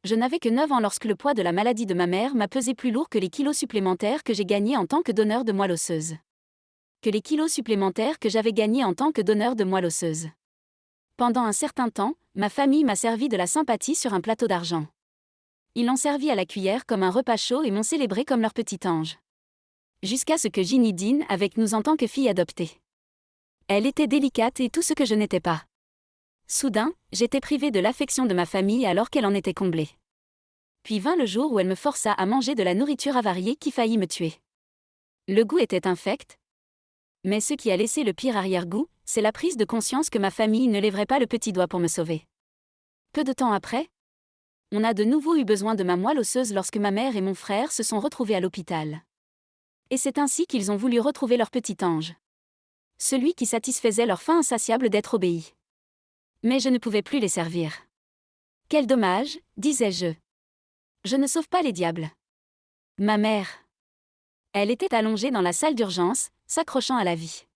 Je n'avais que 9 ans lorsque le poids de la maladie de ma mère m'a pesé plus lourd que les kilos supplémentaires que j'ai gagnés en tant que donneur de moelle osseuse. Que les kilos supplémentaires que j'avais gagnés en tant que donneur de moelle osseuse. Pendant un certain temps, ma famille m'a servi de la sympathie sur un plateau d'argent. Ils l'ont servi à la cuillère comme un repas chaud et m'ont célébré comme leur petit ange. Jusqu'à ce que Ginny dîne avec nous en tant que fille adoptée. Elle était délicate et tout ce que je n'étais pas. Soudain, j'étais privée de l'affection de ma famille alors qu'elle en était comblée. Puis vint le jour où elle me força à manger de la nourriture avariée qui faillit me tuer. Le goût était infect. Mais ce qui a laissé le pire arrière-goût, c'est la prise de conscience que ma famille ne lèverait pas le petit doigt pour me sauver. Peu de temps après, on a de nouveau eu besoin de ma moelle osseuse lorsque ma mère et mon frère se sont retrouvés à l'hôpital. Et c'est ainsi qu'ils ont voulu retrouver leur petit ange. Celui qui satisfaisait leur faim insatiable d'être obéi. Mais je ne pouvais plus les servir. Quel dommage, disais-je. Je ne sauve pas les diables. Ma mère. Elle était allongée dans la salle d'urgence, s'accrochant à la vie.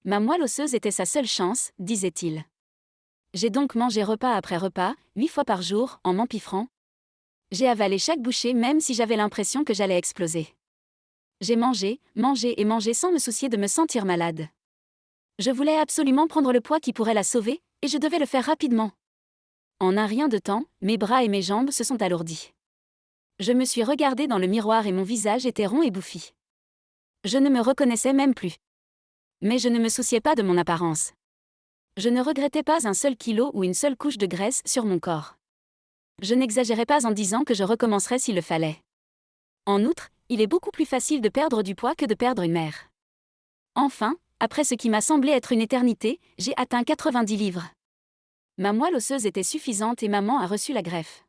Ma moelle osseuse était sa seule chance, disait-il. J'ai donc mangé repas après repas, 8 fois par jour, en m'empiffrant. J'ai avalé chaque bouchée même si j'avais l'impression que j'allais exploser. J'ai mangé, mangé et mangé sans me soucier de me sentir malade. Je voulais absolument prendre le poids qui pourrait la sauver, et je devais le faire rapidement. En un rien de temps, mes bras et mes jambes se sont alourdis. Je me suis regardée dans le miroir et mon visage était rond et bouffi. Je ne me reconnaissais même plus. Mais je ne me souciais pas de mon apparence. Je ne regrettais pas un seul kilo ou une seule couche de graisse sur mon corps. Je n'exagérais pas en disant que je recommencerais s'il le fallait. En outre, il est beaucoup plus facile de perdre du poids que de perdre une mère. Enfin, après ce qui m'a semblé être une éternité, j'ai atteint 90 livres. Ma moelle osseuse était suffisante et maman a reçu la greffe.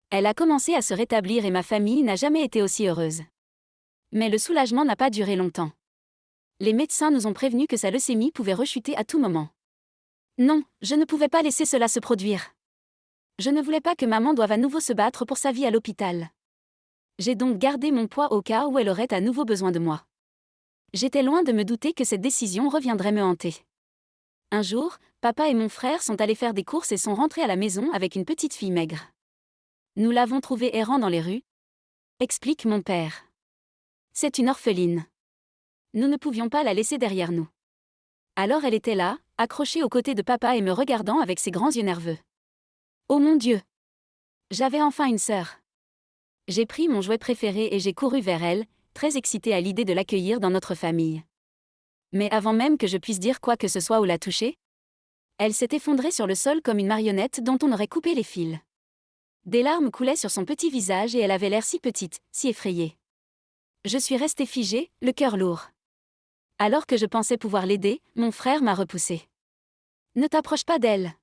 Elle a commencé à se rétablir et ma famille n'a jamais été aussi heureuse. Mais le soulagement n'a pas duré longtemps. Les médecins nous ont prévenus que sa leucémie pouvait rechuter à tout moment. Non, je ne pouvais pas laisser cela se produire. Je ne voulais pas que maman doive à nouveau se battre pour sa vie à l'hôpital. J'ai donc gardé mon poids au cas où elle aurait à nouveau besoin de moi. J'étais loin de me douter que cette décision reviendrait me hanter. Un jour, papa et mon frère sont allés faire des courses et sont rentrés à la maison avec une petite fille maigre. Nous l'avons trouvée errant dans les rues, explique mon père. C'est une orpheline. Nous ne pouvions pas la laisser derrière nous. Alors elle était là, accrochée aux côtés de papa et me regardant avec ses grands yeux nerveux. Oh mon Dieu! J'avais enfin une sœur. J'ai pris mon jouet préféré et j'ai couru vers elle, très excitée à l'idée de l'accueillir dans notre famille. Mais avant même que je puisse dire quoi que ce soit ou la toucher, elle s'est effondrée sur le sol comme une marionnette dont on aurait coupé les fils. Des larmes coulaient sur son petit visage et elle avait l'air si petite, si effrayée. Je suis restée figée, le cœur lourd. Alors que je pensais pouvoir l'aider, mon frère m'a repoussée. « Ne t'approche pas d'elle !»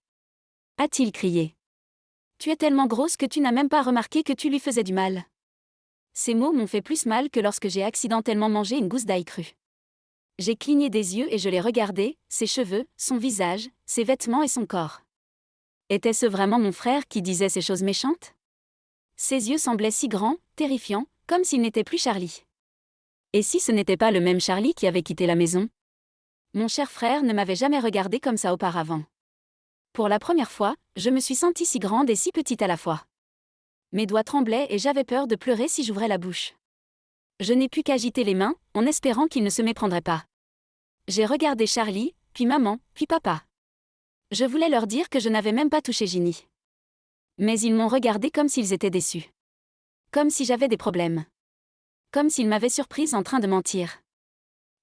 a-t-il crié. « Tu es tellement grosse que tu n'as même pas remarqué que tu lui faisais du mal. » Ces mots m'ont fait plus mal que lorsque j'ai accidentellement mangé une gousse d'ail crue. J'ai cligné des yeux et je l'ai regardé, ses cheveux, son visage, ses vêtements et son corps. Était-ce vraiment mon frère qui disait ces choses méchantes? Ses yeux semblaient si grands, terrifiants, comme s'il n'était plus Charlie. Et si ce n'était pas le même Charlie qui avait quitté la maison? Mon cher frère ne m'avait jamais regardé comme ça auparavant. Pour la première fois, je me suis sentie si grande et si petite à la fois. Mes doigts tremblaient et j'avais peur de pleurer si j'ouvrais la bouche. Je n'ai pu qu'agiter les mains, en espérant qu'il ne se méprendrait pas. J'ai regardé Charlie, puis maman, puis papa. Je voulais leur dire que je n'avais même pas touché Ginny. Mais ils m'ont regardé comme s'ils étaient déçus. Comme si j'avais des problèmes. Comme s'ils m'avaient surprise en train de mentir.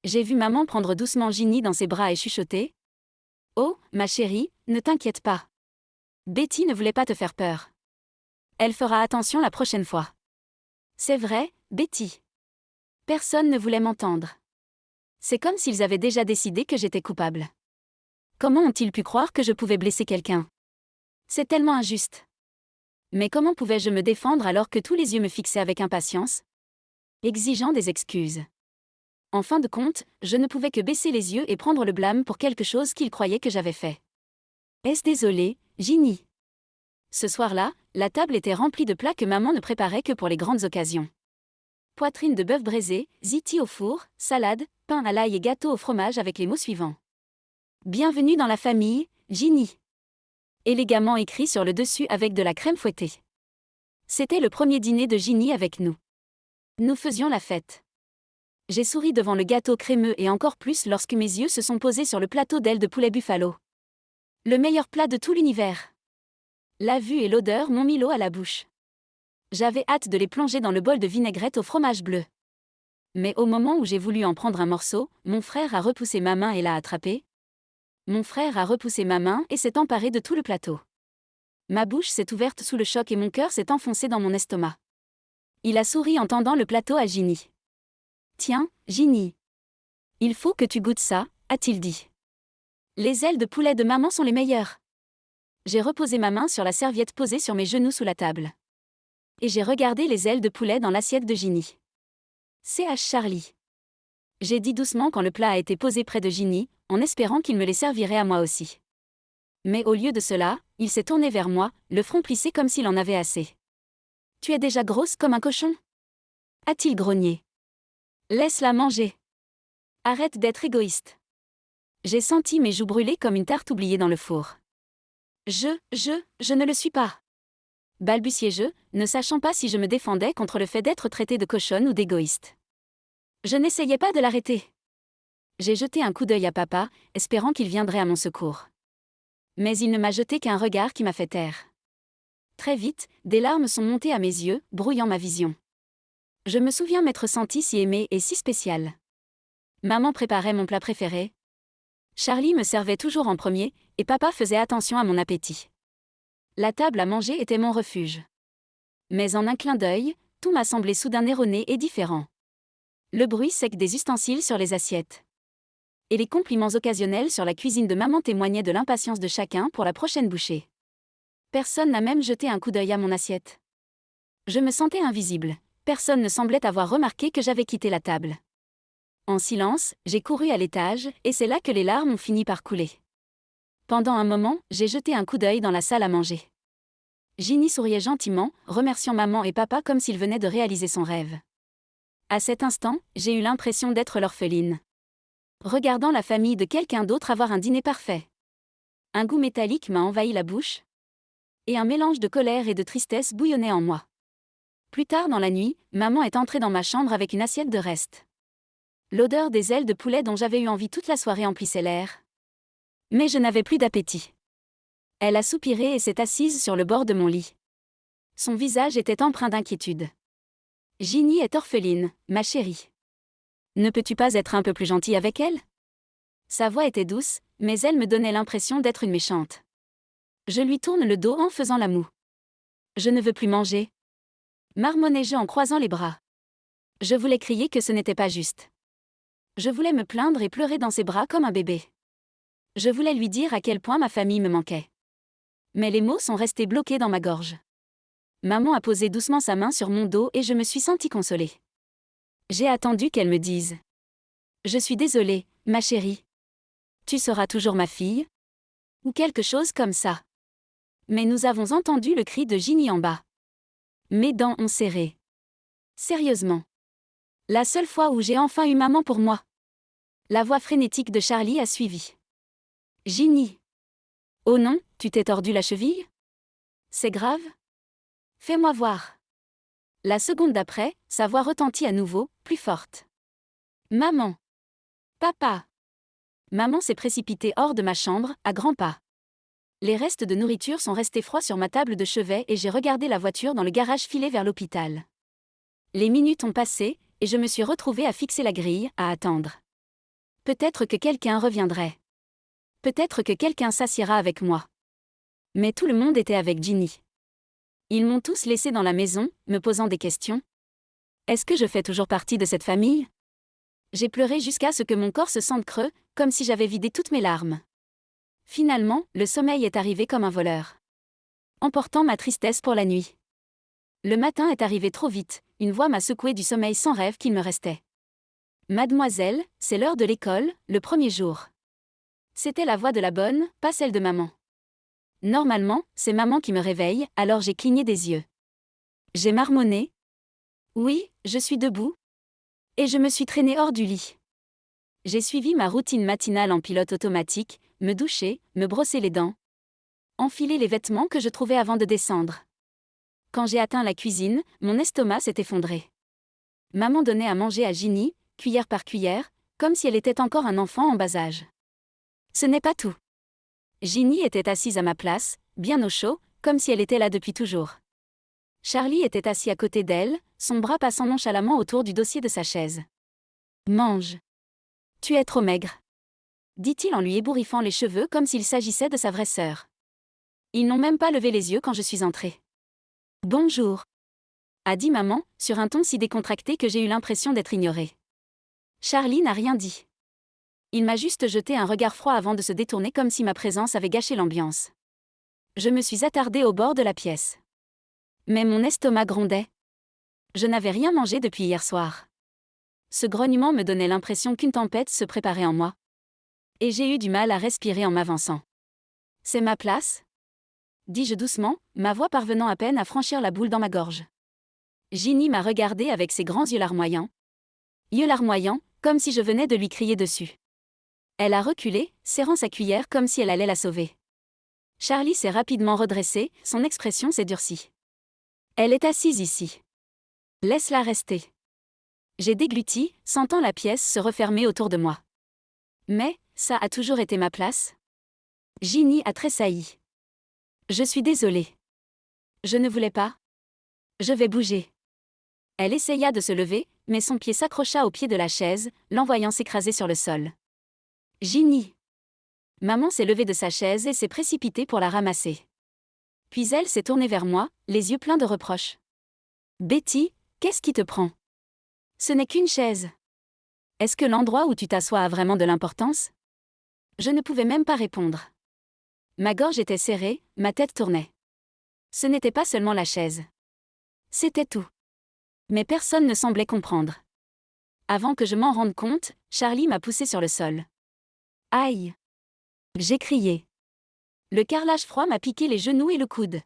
J'ai vu maman prendre doucement Ginny dans ses bras et chuchoter. « Oh, ma chérie, ne t'inquiète pas. Betty ne voulait pas te faire peur. Elle fera attention la prochaine fois. » C'est vrai, Betty. Personne ne voulait m'entendre. C'est comme s'ils avaient déjà décidé que j'étais coupable. Comment ont-ils pu croire que je pouvais blesser quelqu'un? C'est tellement injuste. Mais comment pouvais-je me défendre alors que tous les yeux me fixaient avec impatience, exigeant des excuses? En fin de compte, je ne pouvais que baisser les yeux et prendre le blâme pour quelque chose qu'ils croyaient que j'avais fait. Est-ce désolé, Ginny? Ce soir-là, la table était remplie de plats que maman ne préparait que pour les grandes occasions. Poitrine de bœuf braisé, ziti au four, salade, pain à l'ail et gâteau au fromage avec les mots suivants. Bienvenue dans la famille, Ginny. Élégamment écrit sur le dessus avec de la crème fouettée. C'était le premier dîner de Ginny avec nous. Nous faisions la fête. J'ai souri devant le gâteau crémeux et encore plus lorsque mes yeux se sont posés sur le plateau d'ailes de poulet buffalo. Le meilleur plat de tout l'univers. La vue et l'odeur m'ont mis l'eau à la bouche. J'avais hâte de les plonger dans le bol de vinaigrette au fromage bleu. Mais au moment où j'ai voulu en prendre un morceau, mon frère a repoussé ma main et l'a attrapé. Mon frère a repoussé ma main et s'est emparé de tout le plateau. Ma bouche s'est ouverte sous le choc et mon cœur s'est enfoncé dans mon estomac. Il a souri en tendant le plateau à Ginny. « Tiens, Ginny. Il faut que tu goûtes ça, a-t-il dit. Les ailes de poulet de maman sont les meilleures. » J'ai reposé ma main sur la serviette posée sur mes genoux sous la table. Et j'ai regardé les ailes de poulet dans l'assiette de Ginny. CH Charlie. J'ai dit doucement quand le plat a été posé près de Ginny, en espérant qu'il me les servirait à moi aussi. Mais au lieu de cela, il s'est tourné vers moi, le front plissé comme s'il en avait assez. « Tu es déjà grosse comme un cochon ?» a-t-il grogné. « Laisse-la manger. Arrête d'être égoïste. » J'ai senti mes joues brûler comme une tarte oubliée dans le four. Je ne le suis pas. Balbutiai-je, ne sachant pas si je me défendais contre le fait d'être traitée de cochonne ou d'égoïste. Je n'essayais pas de l'arrêter. J'ai jeté un coup d'œil à papa, espérant qu'il viendrait à mon secours. Mais il ne m'a jeté qu'un regard qui m'a fait taire. Très vite, des larmes sont montées à mes yeux, brouillant ma vision. Je me souviens m'être sentie si aimée et si spéciale. Maman préparait mon plat préféré. Charlie me servait toujours en premier, et papa faisait attention à mon appétit. La table à manger était mon refuge. Mais en un clin d'œil, tout m'a semblé soudain erroné et différent. Le bruit sec des ustensiles sur les assiettes. Et les compliments occasionnels sur la cuisine de maman témoignaient de l'impatience de chacun pour la prochaine bouchée. Personne n'a même jeté un coup d'œil à mon assiette. Je me sentais invisible. Personne ne semblait avoir remarqué que j'avais quitté la table. En silence, j'ai couru à l'étage, et c'est là que les larmes ont fini par couler. Pendant un moment, j'ai jeté un coup d'œil dans la salle à manger. Ginny souriait gentiment, remerciant maman et papa comme s'ils venaient de réaliser son rêve. À cet instant, j'ai eu l'impression d'être l'orpheline. Regardant la famille de quelqu'un d'autre avoir un dîner parfait. Un goût métallique m'a envahi la bouche. Et un mélange de colère et de tristesse bouillonnait en moi. Plus tard dans la nuit, maman est entrée dans ma chambre avec une assiette de restes. L'odeur des ailes de poulet dont j'avais eu envie toute la soirée emplissait l'air. Mais je n'avais plus d'appétit. Elle a soupiré et s'est assise sur le bord de mon lit. Son visage était empreint d'inquiétude. « Ginny est orpheline, ma chérie. Ne peux-tu pas être un peu plus gentille avec elle ?» Sa voix était douce, mais elle me donnait l'impression d'être une méchante. Je lui tourne le dos en faisant la moue. « Je ne veux plus manger. » Marmonnai-je en croisant les bras. Je voulais crier que ce n'était pas juste. Je voulais me plaindre et pleurer dans ses bras comme un bébé. Je voulais lui dire à quel point ma famille me manquait. Mais les mots sont restés bloqués dans ma gorge. Maman a posé doucement sa main sur mon dos et je me suis sentie consolée. J'ai attendu qu'elle me dise. « Je suis désolée, ma chérie. Tu seras toujours ma fille ?» ou quelque chose comme ça. Mais nous avons entendu le cri de Ginny en bas. Mes dents ont serré. Sérieusement. La seule fois où j'ai enfin eu maman pour moi. La voix frénétique de Charlie a suivi. « Ginny. Oh non, tu t'es tordu la cheville ? C'est grave ? Fais-moi voir. » La seconde d'après, sa voix retentit à nouveau, plus forte. « Maman. Papa. » Maman s'est précipitée hors de ma chambre, à grands pas. Les restes de nourriture sont restés froids sur ma table de chevet et j'ai regardé la voiture dans le garage filer vers l'hôpital. Les minutes ont passé, et je me suis retrouvée à fixer la grille, à attendre. Peut-être que quelqu'un reviendrait. Peut-être que quelqu'un s'assiera avec moi. Mais tout le monde était avec Ginny. Ils m'ont tous laissé dans la maison, me posant des questions. Est-ce que je fais toujours partie de cette famille ? J'ai pleuré jusqu'à ce que mon corps se sente creux, comme si j'avais vidé toutes mes larmes. Finalement, le sommeil est arrivé comme un voleur, emportant ma tristesse pour la nuit. Le matin est arrivé trop vite, une voix m'a secoué du sommeil sans rêve qu'il me restait. « Mademoiselle, c'est l'heure de l'école, le premier jour. » C'était la voix de la bonne, pas celle de maman. Normalement, c'est maman qui me réveille, alors j'ai cligné des yeux. J'ai marmonné. Oui, je suis debout. Et je me suis traînée hors du lit. J'ai suivi ma routine matinale en pilote automatique, me doucher, me brosser les dents. Enfiler les vêtements que je trouvais avant de descendre. Quand j'ai atteint la cuisine, mon estomac s'est effondré. Maman donnait à manger à Ginny, cuillère par cuillère, comme si elle était encore un enfant en bas âge. Ce n'est pas tout. Ginny était assise à ma place, bien au chaud, comme si elle était là depuis toujours. Charlie était assis à côté d'elle, son bras passant nonchalamment autour du dossier de sa chaise. « Mange. Tu es trop maigre. » dit-il en lui ébouriffant les cheveux comme s'il s'agissait de sa vraie sœur. Ils n'ont même pas levé les yeux quand je suis entrée. « Bonjour. » a dit maman, sur un ton si décontracté que j'ai eu l'impression d'être ignorée. Charlie n'a rien dit. Il m'a juste jeté un regard froid avant de se détourner comme si ma présence avait gâché l'ambiance. Je me suis attardée au bord de la pièce. Mais mon estomac grondait. Je n'avais rien mangé depuis hier soir. Ce grognement me donnait l'impression qu'une tempête se préparait en moi. Et j'ai eu du mal à respirer en m'avançant. « C'est ma place ?» dis-je doucement, ma voix parvenant à peine à franchir la boule dans ma gorge. Ginny m'a regardée avec ses grands yeux larmoyants. Yeux larmoyants, comme si je venais de lui crier dessus. Elle a reculé, serrant sa cuillère comme si elle allait la sauver. Charlie s'est rapidement redressé, son expression s'est durcie. Elle est assise ici. Laisse-la rester. J'ai dégluti, sentant la pièce se refermer autour de moi. Mais, ça a toujours été ma place. Ginny a tressailli. Je suis désolée. Je ne voulais pas. Je vais bouger. Elle essaya de se lever, mais son pied s'accrocha au pied de la chaise, l'envoyant s'écraser sur le sol. Ginny. Maman s'est levée de sa chaise et s'est précipitée pour la ramasser. Puis elle s'est tournée vers moi, les yeux pleins de reproches. Betty, qu'est-ce qui te prend? Ce n'est qu'une chaise. Est-ce que l'endroit où tu t'assois a vraiment de l'importance? Je ne pouvais même pas répondre. Ma gorge était serrée, ma tête tournait. Ce n'était pas seulement la chaise. C'était tout. Mais personne ne semblait comprendre. Avant que je m'en rende compte, Charlie m'a poussé sur le sol. Aïe! J'ai crié. Le carrelage froid m'a piqué les genoux et le coude.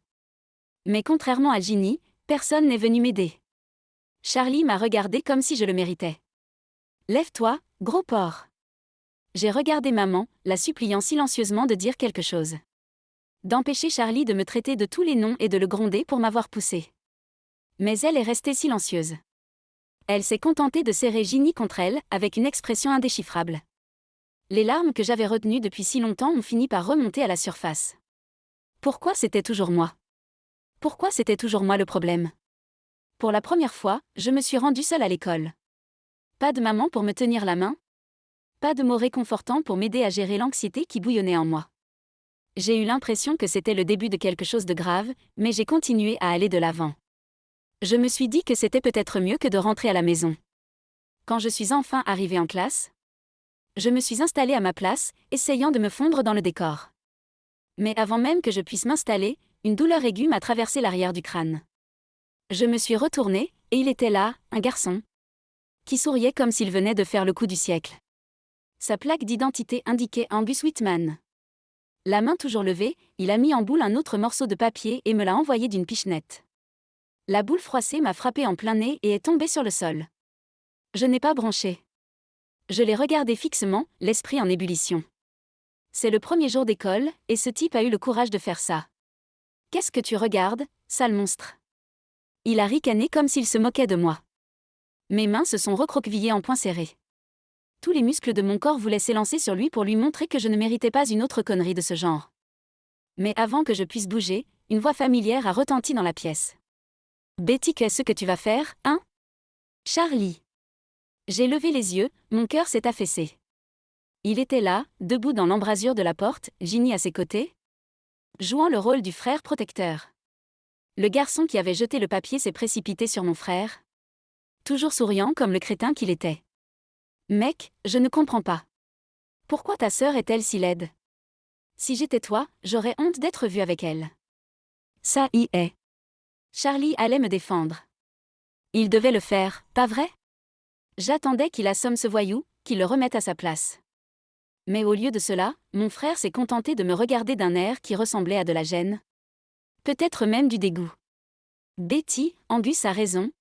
Mais contrairement à Ginny, personne n'est venu m'aider. Charlie m'a regardé comme si je le méritais. Lève-toi, gros porc. J'ai regardé maman, la suppliant silencieusement de dire quelque chose. D'empêcher Charlie de me traiter de tous les noms et de le gronder pour m'avoir poussé. Mais elle est restée silencieuse. Elle s'est contentée de serrer Ginny contre elle, avec une expression indéchiffrable. Les larmes que j'avais retenues depuis si longtemps ont fini par remonter à la surface. Pourquoi c'était toujours moi? Pourquoi c'était toujours moi le problème? Pour la première fois, je me suis rendue seule à l'école. Pas de maman pour me tenir la main. Pas de mots réconfortants pour m'aider à gérer l'anxiété qui bouillonnait en moi. J'ai eu l'impression que c'était le début de quelque chose de grave, mais j'ai continué à aller de l'avant. Je me suis dit que c'était peut-être mieux que de rentrer à la maison. Quand je suis enfin arrivée en classe, je me suis installée à ma place, essayant de me fondre dans le décor. Mais avant même que je puisse m'installer, une douleur aiguë m'a traversé l'arrière du crâne. Je me suis retournée, et il était là, un garçon, qui souriait comme s'il venait de faire le coup du siècle. Sa plaque d'identité indiquait Angus Whitman. La main toujours levée, il a mis en boule un autre morceau de papier et me l'a envoyé d'une pichenette. La boule froissée m'a frappé en plein nez et est tombée sur le sol. Je n'ai pas bronché. Je l'ai regardé fixement, l'esprit en ébullition. C'est le premier jour d'école, et ce type a eu le courage de faire ça. Qu'est-ce que tu regardes, sale monstre? Il a ricané comme s'il se moquait de moi. Mes mains se sont recroquevillées en poings serrés. Tous les muscles de mon corps voulaient s'élancer sur lui pour lui montrer que je ne méritais pas une autre connerie de ce genre. Mais avant que je puisse bouger, une voix familière a retenti dans la pièce. Betty, qu'est-ce que tu vas faire, hein? Charlie. J'ai levé les yeux, mon cœur s'est affaissé. Il était là, debout dans l'embrasure de la porte, Ginny à ses côtés, jouant le rôle du frère protecteur. Le garçon qui avait jeté le papier s'est précipité sur mon frère, toujours souriant comme le crétin qu'il était. Mec, je ne comprends pas. Pourquoi ta sœur est-elle si laide? Si j'étais toi, j'aurais honte d'être vue avec elle. Ça y est. Charlie allait me défendre. Il devait le faire, pas vrai? J'attendais qu'il assomme ce voyou, qu'il le remette à sa place. Mais au lieu de cela, mon frère s'est contenté de me regarder d'un air qui ressemblait à de la gêne. Peut-être même du dégoût. Betty, Angus a raison,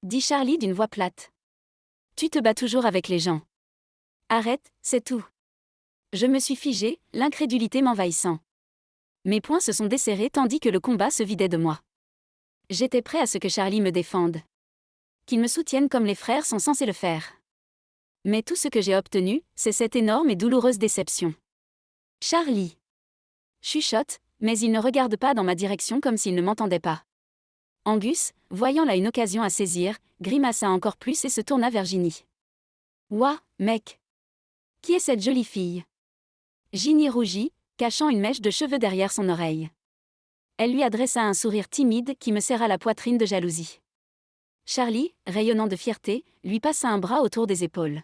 dit Charlie d'une voix plate. Tu te bats toujours avec les gens. Arrête, c'est tout. Je me suis figée, l'incrédulité m'envahissant. Mes poings se sont desserrés tandis que le combat se vidait de moi. J'étais prêt à ce que Charlie me défende. Qu'il me soutienne comme les frères sont censés le faire. Mais tout ce que j'ai obtenu, c'est cette énorme et douloureuse déception. Charlie chuchote, mais il ne regarde pas dans ma direction comme s'il ne m'entendait pas. Angus, voyant là une occasion à saisir, grimaça encore plus et se tourna vers Ginny. Ouah, mec! Qui est cette jolie fille? Ginny rougit, cachant une mèche de cheveux derrière son oreille. Elle lui adressa un sourire timide qui me serra la poitrine de jalousie. Charlie, rayonnant de fierté, lui passa un bras autour des épaules.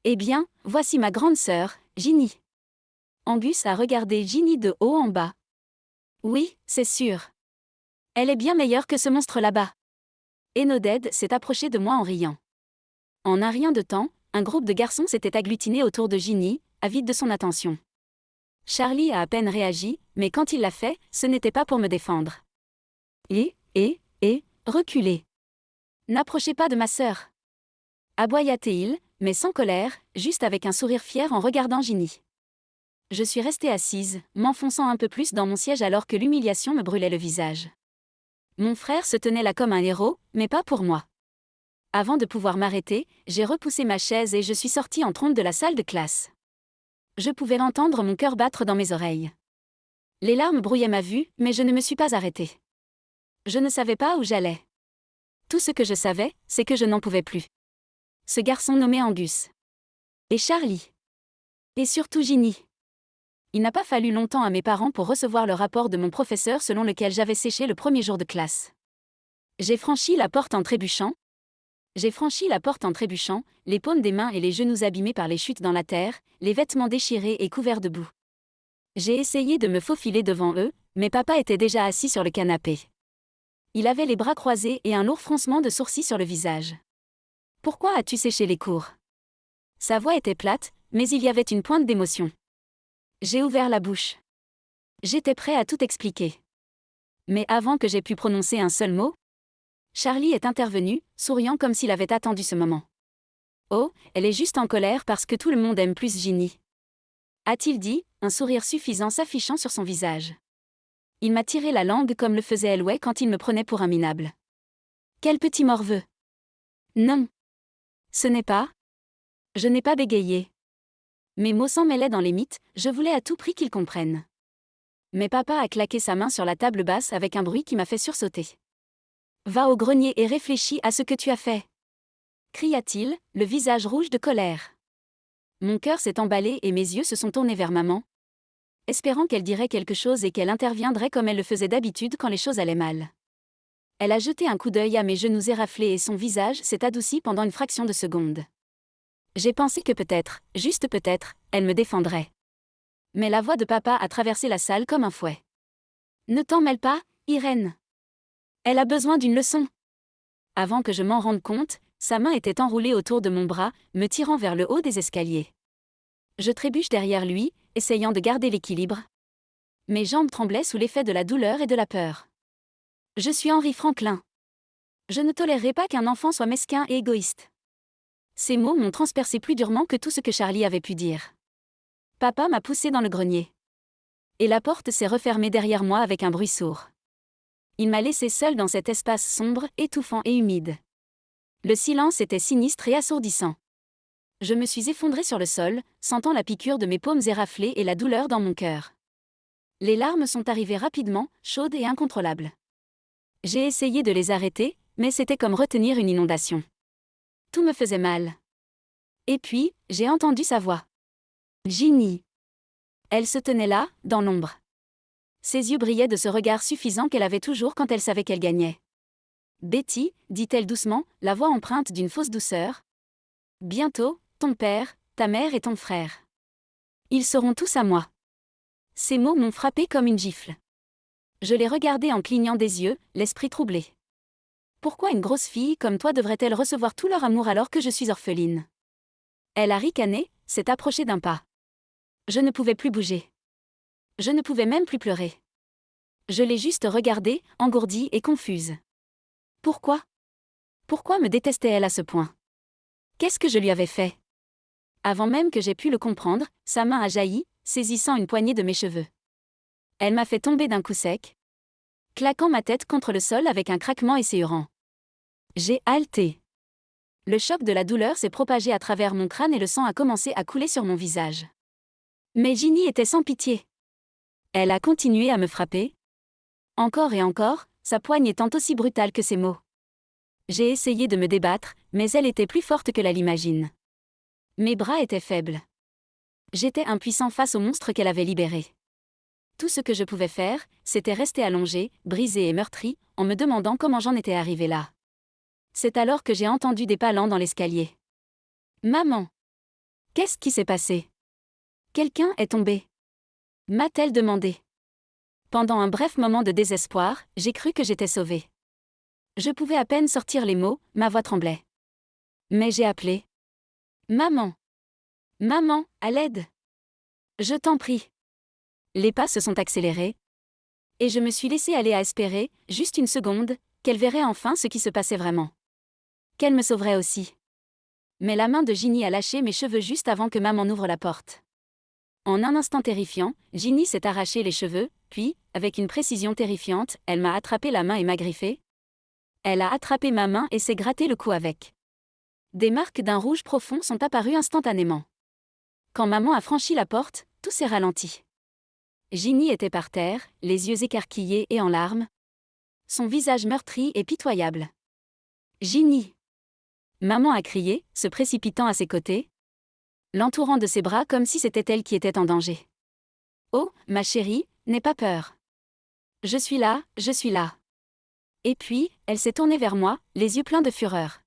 Eh bien, voici ma grande sœur, Ginny. Angus a regardé Ginny de haut en bas. Oui, c'est sûr. Elle est bien meilleure que ce monstre là-bas. Enoded s'est approché de moi en riant. En un rien de temps, un groupe de garçons s'était agglutiné autour de Ginny, avide de son attention. Charlie a à peine réagi, mais quand il l'a fait, ce n'était pas pour me défendre. Reculez. N'approchez pas de ma sœur. Aboya-t-il, mais sans colère, juste avec un sourire fier en regardant Ginny. Je suis restée assise, m'enfonçant un peu plus dans mon siège alors que l'humiliation me brûlait le visage. Mon frère se tenait là comme un héros, mais pas pour moi. Avant de pouvoir m'arrêter, j'ai repoussé ma chaise et je suis sortie en trompe de la salle de classe. Je pouvais entendre mon cœur battre dans mes oreilles. Les larmes brouillaient ma vue, mais je ne me suis pas arrêtée. Je ne savais pas où j'allais. Tout ce que je savais, c'est que je n'en pouvais plus. Ce garçon nommé Angus. Et Charlie. Et surtout Ginny. Il n'a pas fallu longtemps à mes parents pour recevoir le rapport de mon professeur selon lequel j'avais séché le premier jour de classe. J'ai franchi la porte en trébuchant, les paumes des mains et les genoux abîmés par les chutes dans la terre, les vêtements déchirés et couverts de boue. J'ai essayé de me faufiler devant eux, mais papa était déjà assis sur le canapé. Il avait les bras croisés et un lourd froncement de sourcils sur le visage. « Pourquoi as-tu séché les cours ?» Sa voix était plate, mais il y avait une pointe d'émotion. J'ai ouvert la bouche. J'étais prêt à tout expliquer. Mais avant que j'aie pu prononcer un seul mot, Charlie est intervenu, souriant comme s'il avait attendu ce moment. Oh, elle est juste en colère parce que tout le monde aime plus Ginny. A-t-il dit, un sourire suffisant s'affichant sur son visage. Il m'a tiré la langue comme le faisait Elway quand il me prenait pour un minable. Quel petit morveux. Non. Ce n'est pas. Je n'ai pas bégayé. Mes mots s'en mêlaient dans les mythes, je voulais à tout prix qu'ils comprennent. Mais papa a claqué sa main sur la table basse avec un bruit qui m'a fait sursauter. Va au grenier et réfléchis à ce que tu as fait. Cria-t-il, le visage rouge de colère. Mon cœur s'est emballé et mes yeux se sont tournés vers maman, espérant qu'elle dirait quelque chose et qu'elle interviendrait comme elle le faisait d'habitude quand les choses allaient mal. Elle a jeté un coup d'œil à mes genoux éraflés et son visage s'est adouci pendant une fraction de seconde. J'ai pensé que peut-être, juste peut-être, elle me défendrait. Mais la voix de papa a traversé la salle comme un fouet. Ne t'en mêle pas, Irène. Elle a besoin d'une leçon. Avant que je m'en rende compte, sa main était enroulée autour de mon bras, me tirant vers le haut des escaliers. Je trébuche derrière lui, essayant de garder l'équilibre. Mes jambes tremblaient sous l'effet de la douleur et de la peur. Je suis Henry Franklin. Je ne tolérerai pas qu'un enfant soit mesquin et égoïste. Ces mots m'ont transpercé plus durement que tout ce que Charlie avait pu dire. Papa m'a poussé dans le grenier. Et la porte s'est refermée derrière moi avec un bruit sourd. Il m'a laissé seul dans cet espace sombre, étouffant et humide. Le silence était sinistre et assourdissant. Je me suis effondrée sur le sol, sentant la piqûre de mes paumes éraflées et la douleur dans mon cœur. Les larmes sont arrivées rapidement, chaudes et incontrôlables. J'ai essayé de les arrêter, mais c'était comme retenir une inondation. Tout me faisait mal. Et puis, j'ai entendu sa voix. Ginny. Elle se tenait là, dans l'ombre. Ses yeux brillaient de ce regard suffisant qu'elle avait toujours quand elle savait qu'elle gagnait. Betty, dit-elle doucement, la voix empreinte d'une fausse douceur. Bientôt, ton père, ta mère et ton frère. Ils seront tous à moi. Ces mots m'ont frappé comme une gifle. Je l'ai regardée en clignant des yeux, l'esprit troublé. Pourquoi une grosse fille comme toi devrait-elle recevoir tout leur amour alors que je suis orpheline? Elle a ricané, s'est approchée d'un pas. Je ne pouvais plus bouger. Je ne pouvais même plus pleurer. Je l'ai juste regardée, engourdie et confuse. Pourquoi? Pourquoi me détestait-elle à ce point? Qu'est-ce que je lui avais fait? Avant même que j'aie pu le comprendre, sa main a jailli, saisissant une poignée de mes cheveux. Elle m'a fait tomber d'un coup sec. claquant ma tête contre le sol avec un craquement esséurant. J'ai haleté. Le choc de la douleur s'est propagé à travers mon crâne et le sang a commencé à couler sur mon visage. Mais Ginny était sans pitié. Elle a continué à me frapper. Encore et encore, sa poigne étant aussi brutale que ses mots. J'ai essayé de me débattre, mais elle était plus forte que la l'imagine. Mes bras étaient faibles. J'étais impuissant face au monstre qu'elle avait libéré. Tout ce que je pouvais faire, c'était rester allongé, brisé et meurtri, en me demandant comment j'en étais arrivé là. C'est alors que j'ai entendu des pas lents dans l'escalier. Maman! Qu'est-ce qui s'est passé? Quelqu'un est tombé? M'a-t-elle demandé. Pendant un bref moment de désespoir, j'ai cru que j'étais sauvée. Je pouvais à peine sortir les mots, ma voix tremblait. Mais j'ai appelé. Maman! Maman, à l'aide! Je t'en prie. Les pas se sont accélérés. Et je me suis laissée aller à espérer, juste une seconde, qu'elle verrait enfin ce qui se passait vraiment. Qu'elle me sauverait aussi. Mais la main de Ginny a lâché mes cheveux juste avant que maman n'ouvre la porte. En un instant terrifiant, Ginny s'est arraché les cheveux, puis, avec une précision terrifiante, elle m'a attrapé la main et m'a griffé. Elle a attrapé ma main et s'est gratté le cou avec. Des marques d'un rouge profond sont apparues instantanément. Quand maman a franchi la porte, tout s'est ralenti. Ginny était par terre, les yeux écarquillés et en larmes. Son visage meurtri et pitoyable. Ginny! Maman a crié, se précipitant à ses côtés, l'entourant de ses bras comme si c'était elle qui était en danger. Oh, ma chérie, n'aie pas peur. Je suis là, je suis là. Et puis, elle s'est tournée vers moi, les yeux pleins de fureur.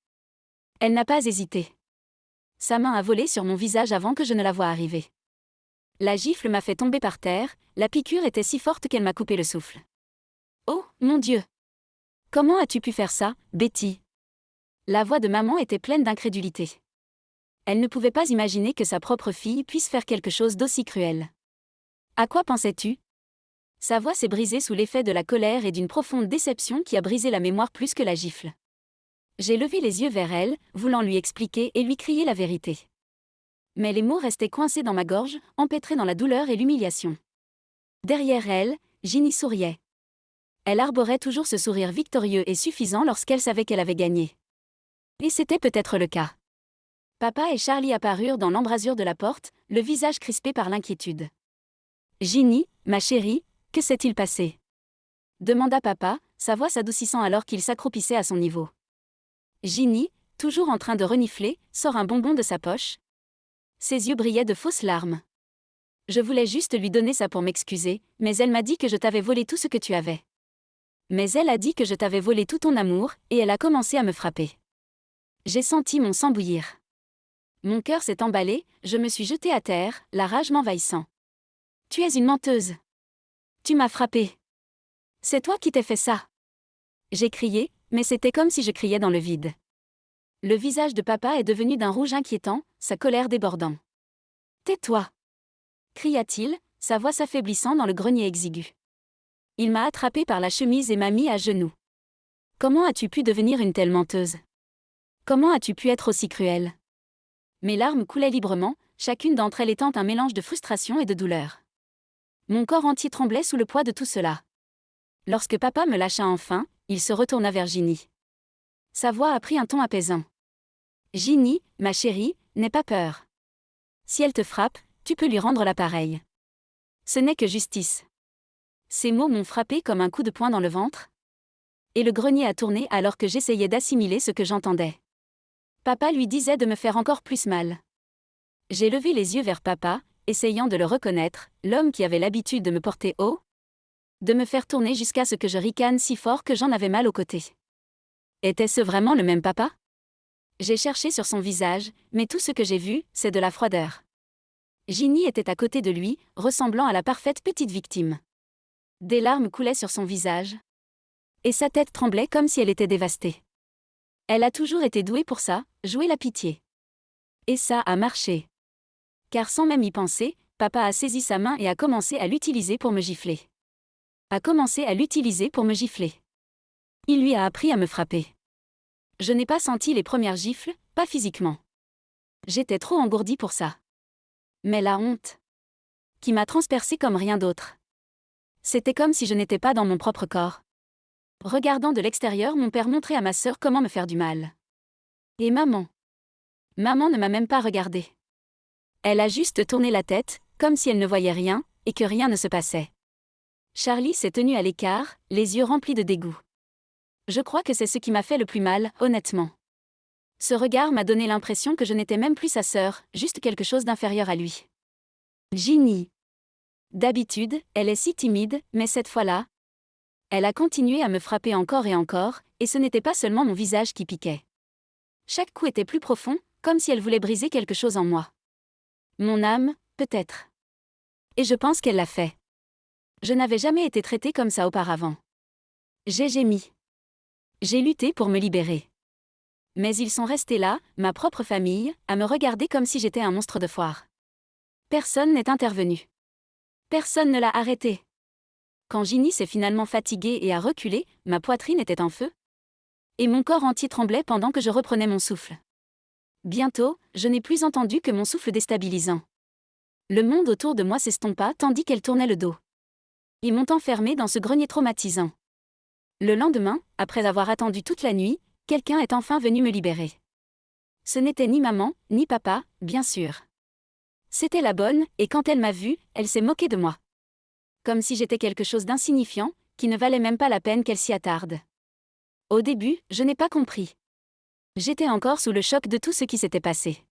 Elle n'a pas hésité. Sa main a volé sur mon visage avant que je ne la voie arriver. La gifle m'a fait tomber par terre, la piqûre était si forte qu'elle m'a coupé le souffle. Oh, mon Dieu! Comment as-tu pu faire ça, Betty? La voix de maman était pleine d'incrédulité. Elle ne pouvait pas imaginer que sa propre fille puisse faire quelque chose d'aussi cruel. À quoi pensais-tu? Sa voix s'est brisée sous l'effet de la colère et d'une profonde déception qui a brisé la mémoire plus que la gifle. J'ai levé les yeux vers elle, voulant lui expliquer et lui crier la vérité. Mais les mots restaient coincés dans ma gorge, empêtrés dans la douleur et l'humiliation. Derrière elle, Ginny souriait. Elle arborait toujours ce sourire victorieux et suffisant lorsqu'elle savait qu'elle avait gagné. Et c'était peut-être le cas. Papa et Charlie apparurent dans l'embrasure de la porte, le visage crispé par l'inquiétude. « Ginny, ma chérie, que s'est-il passé ?» demanda papa, sa voix s'adoucissant alors qu'il s'accroupissait à son niveau. Ginny, toujours en train de renifler, sort un bonbon de sa poche. Ses yeux brillaient de fausses larmes. Je voulais juste lui donner ça pour m'excuser, mais elle m'a dit que je t'avais volé tout ce que tu avais. Mais elle a dit que je t'avais volé tout ton amour, et elle a commencé à me frapper. J'ai senti mon sang bouillir. Mon cœur s'est emballé, je me suis jetée à terre, la rage m'envahissant. Tu es une menteuse. Tu m'as frappée. C'est toi qui t'es fait ça. J'ai crié, mais c'était comme si je criais dans le vide. Le visage de papa est devenu d'un rouge inquiétant, sa colère débordant. Tais-toi! Cria-t-il, sa voix s'affaiblissant dans le grenier exigu. Il m'a attrapé par la chemise et m'a mis à genoux. Comment as-tu pu devenir une telle menteuse? Comment as-tu pu être aussi cruelle? Mes larmes coulaient librement, chacune d'entre elles étant un mélange de frustration et de douleur. Mon corps entier tremblait sous le poids de tout cela. Lorsque papa me lâcha enfin, il se retourna vers Ginny. Sa voix a pris un ton apaisant. Ginny, ma chérie, n'aie pas peur. Si elle te frappe, tu peux lui rendre l'appareil. Ce n'est que justice. Ces mots m'ont frappé comme un coup de poing dans le ventre. Et le grenier a tourné alors que j'essayais d'assimiler ce que j'entendais. Papa lui disait de me faire encore plus mal. J'ai levé les yeux vers papa, essayant de le reconnaître, l'homme qui avait l'habitude de me porter haut, de me faire tourner jusqu'à ce que je ricane si fort que j'en avais mal aux côtés. Était-ce vraiment le même papa? J'ai cherché sur son visage, mais tout ce que j'ai vu, c'est de la froideur. Ginny était à côté de lui, ressemblant à la parfaite petite victime. Des larmes coulaient sur son visage. Et sa tête tremblait comme si elle était dévastée. Elle a toujours été douée pour ça, jouer la pitié. Et ça a marché. Car sans même y penser, papa a saisi sa main et a commencé à l'utiliser pour me gifler. Il lui a appris à me frapper. Je n'ai pas senti les premières gifles, pas physiquement. J'étais trop engourdie pour ça. Mais la honte, qui m'a transpercée comme rien d'autre. C'était comme si je n'étais pas dans mon propre corps. Regardant de l'extérieur, mon père montrait à ma sœur comment me faire du mal. Et maman? Maman ne m'a même pas regardée. Elle a juste tourné la tête, comme si elle ne voyait rien, et que rien ne se passait. Charlie s'est tenu à l'écart, les yeux remplis de dégoût. Je crois que c'est ce qui m'a fait le plus mal, honnêtement. Ce regard m'a donné l'impression que je n'étais même plus sa sœur, juste quelque chose d'inférieur à lui. Ginny. D'habitude, elle est si timide, mais cette fois-là, elle a continué à me frapper encore, et ce n'était pas seulement mon visage qui piquait. Chaque coup était plus profond, comme si elle voulait briser quelque chose en moi. Mon âme, peut-être. Et je pense qu'elle l'a fait. Je n'avais jamais été traitée comme ça auparavant. J'ai gémi. J'ai lutté pour me libérer. Mais ils sont restés là, ma propre famille, à me regarder comme si j'étais un monstre de foire. Personne n'est intervenu. Personne ne l'a arrêté. Quand Ginny s'est finalement fatiguée et a reculé, ma poitrine était en feu. Et mon corps entier tremblait pendant que je reprenais mon souffle. Bientôt, je n'ai plus entendu que mon souffle déstabilisant. Le monde autour de moi s'estompa tandis qu'elle tournait le dos. Ils m'ont enfermé dans ce grenier traumatisant. Le lendemain, après avoir attendu toute la nuit, quelqu'un est enfin venu me libérer. Ce n'était ni maman, ni papa, bien sûr. C'était la bonne, et quand elle m'a vue, elle s'est moquée de moi. Comme si j'étais quelque chose d'insignifiant, qui ne valait même pas la peine qu'elle s'y attarde. Au début, je n'ai pas compris. J'étais encore sous le choc de tout ce qui s'était passé.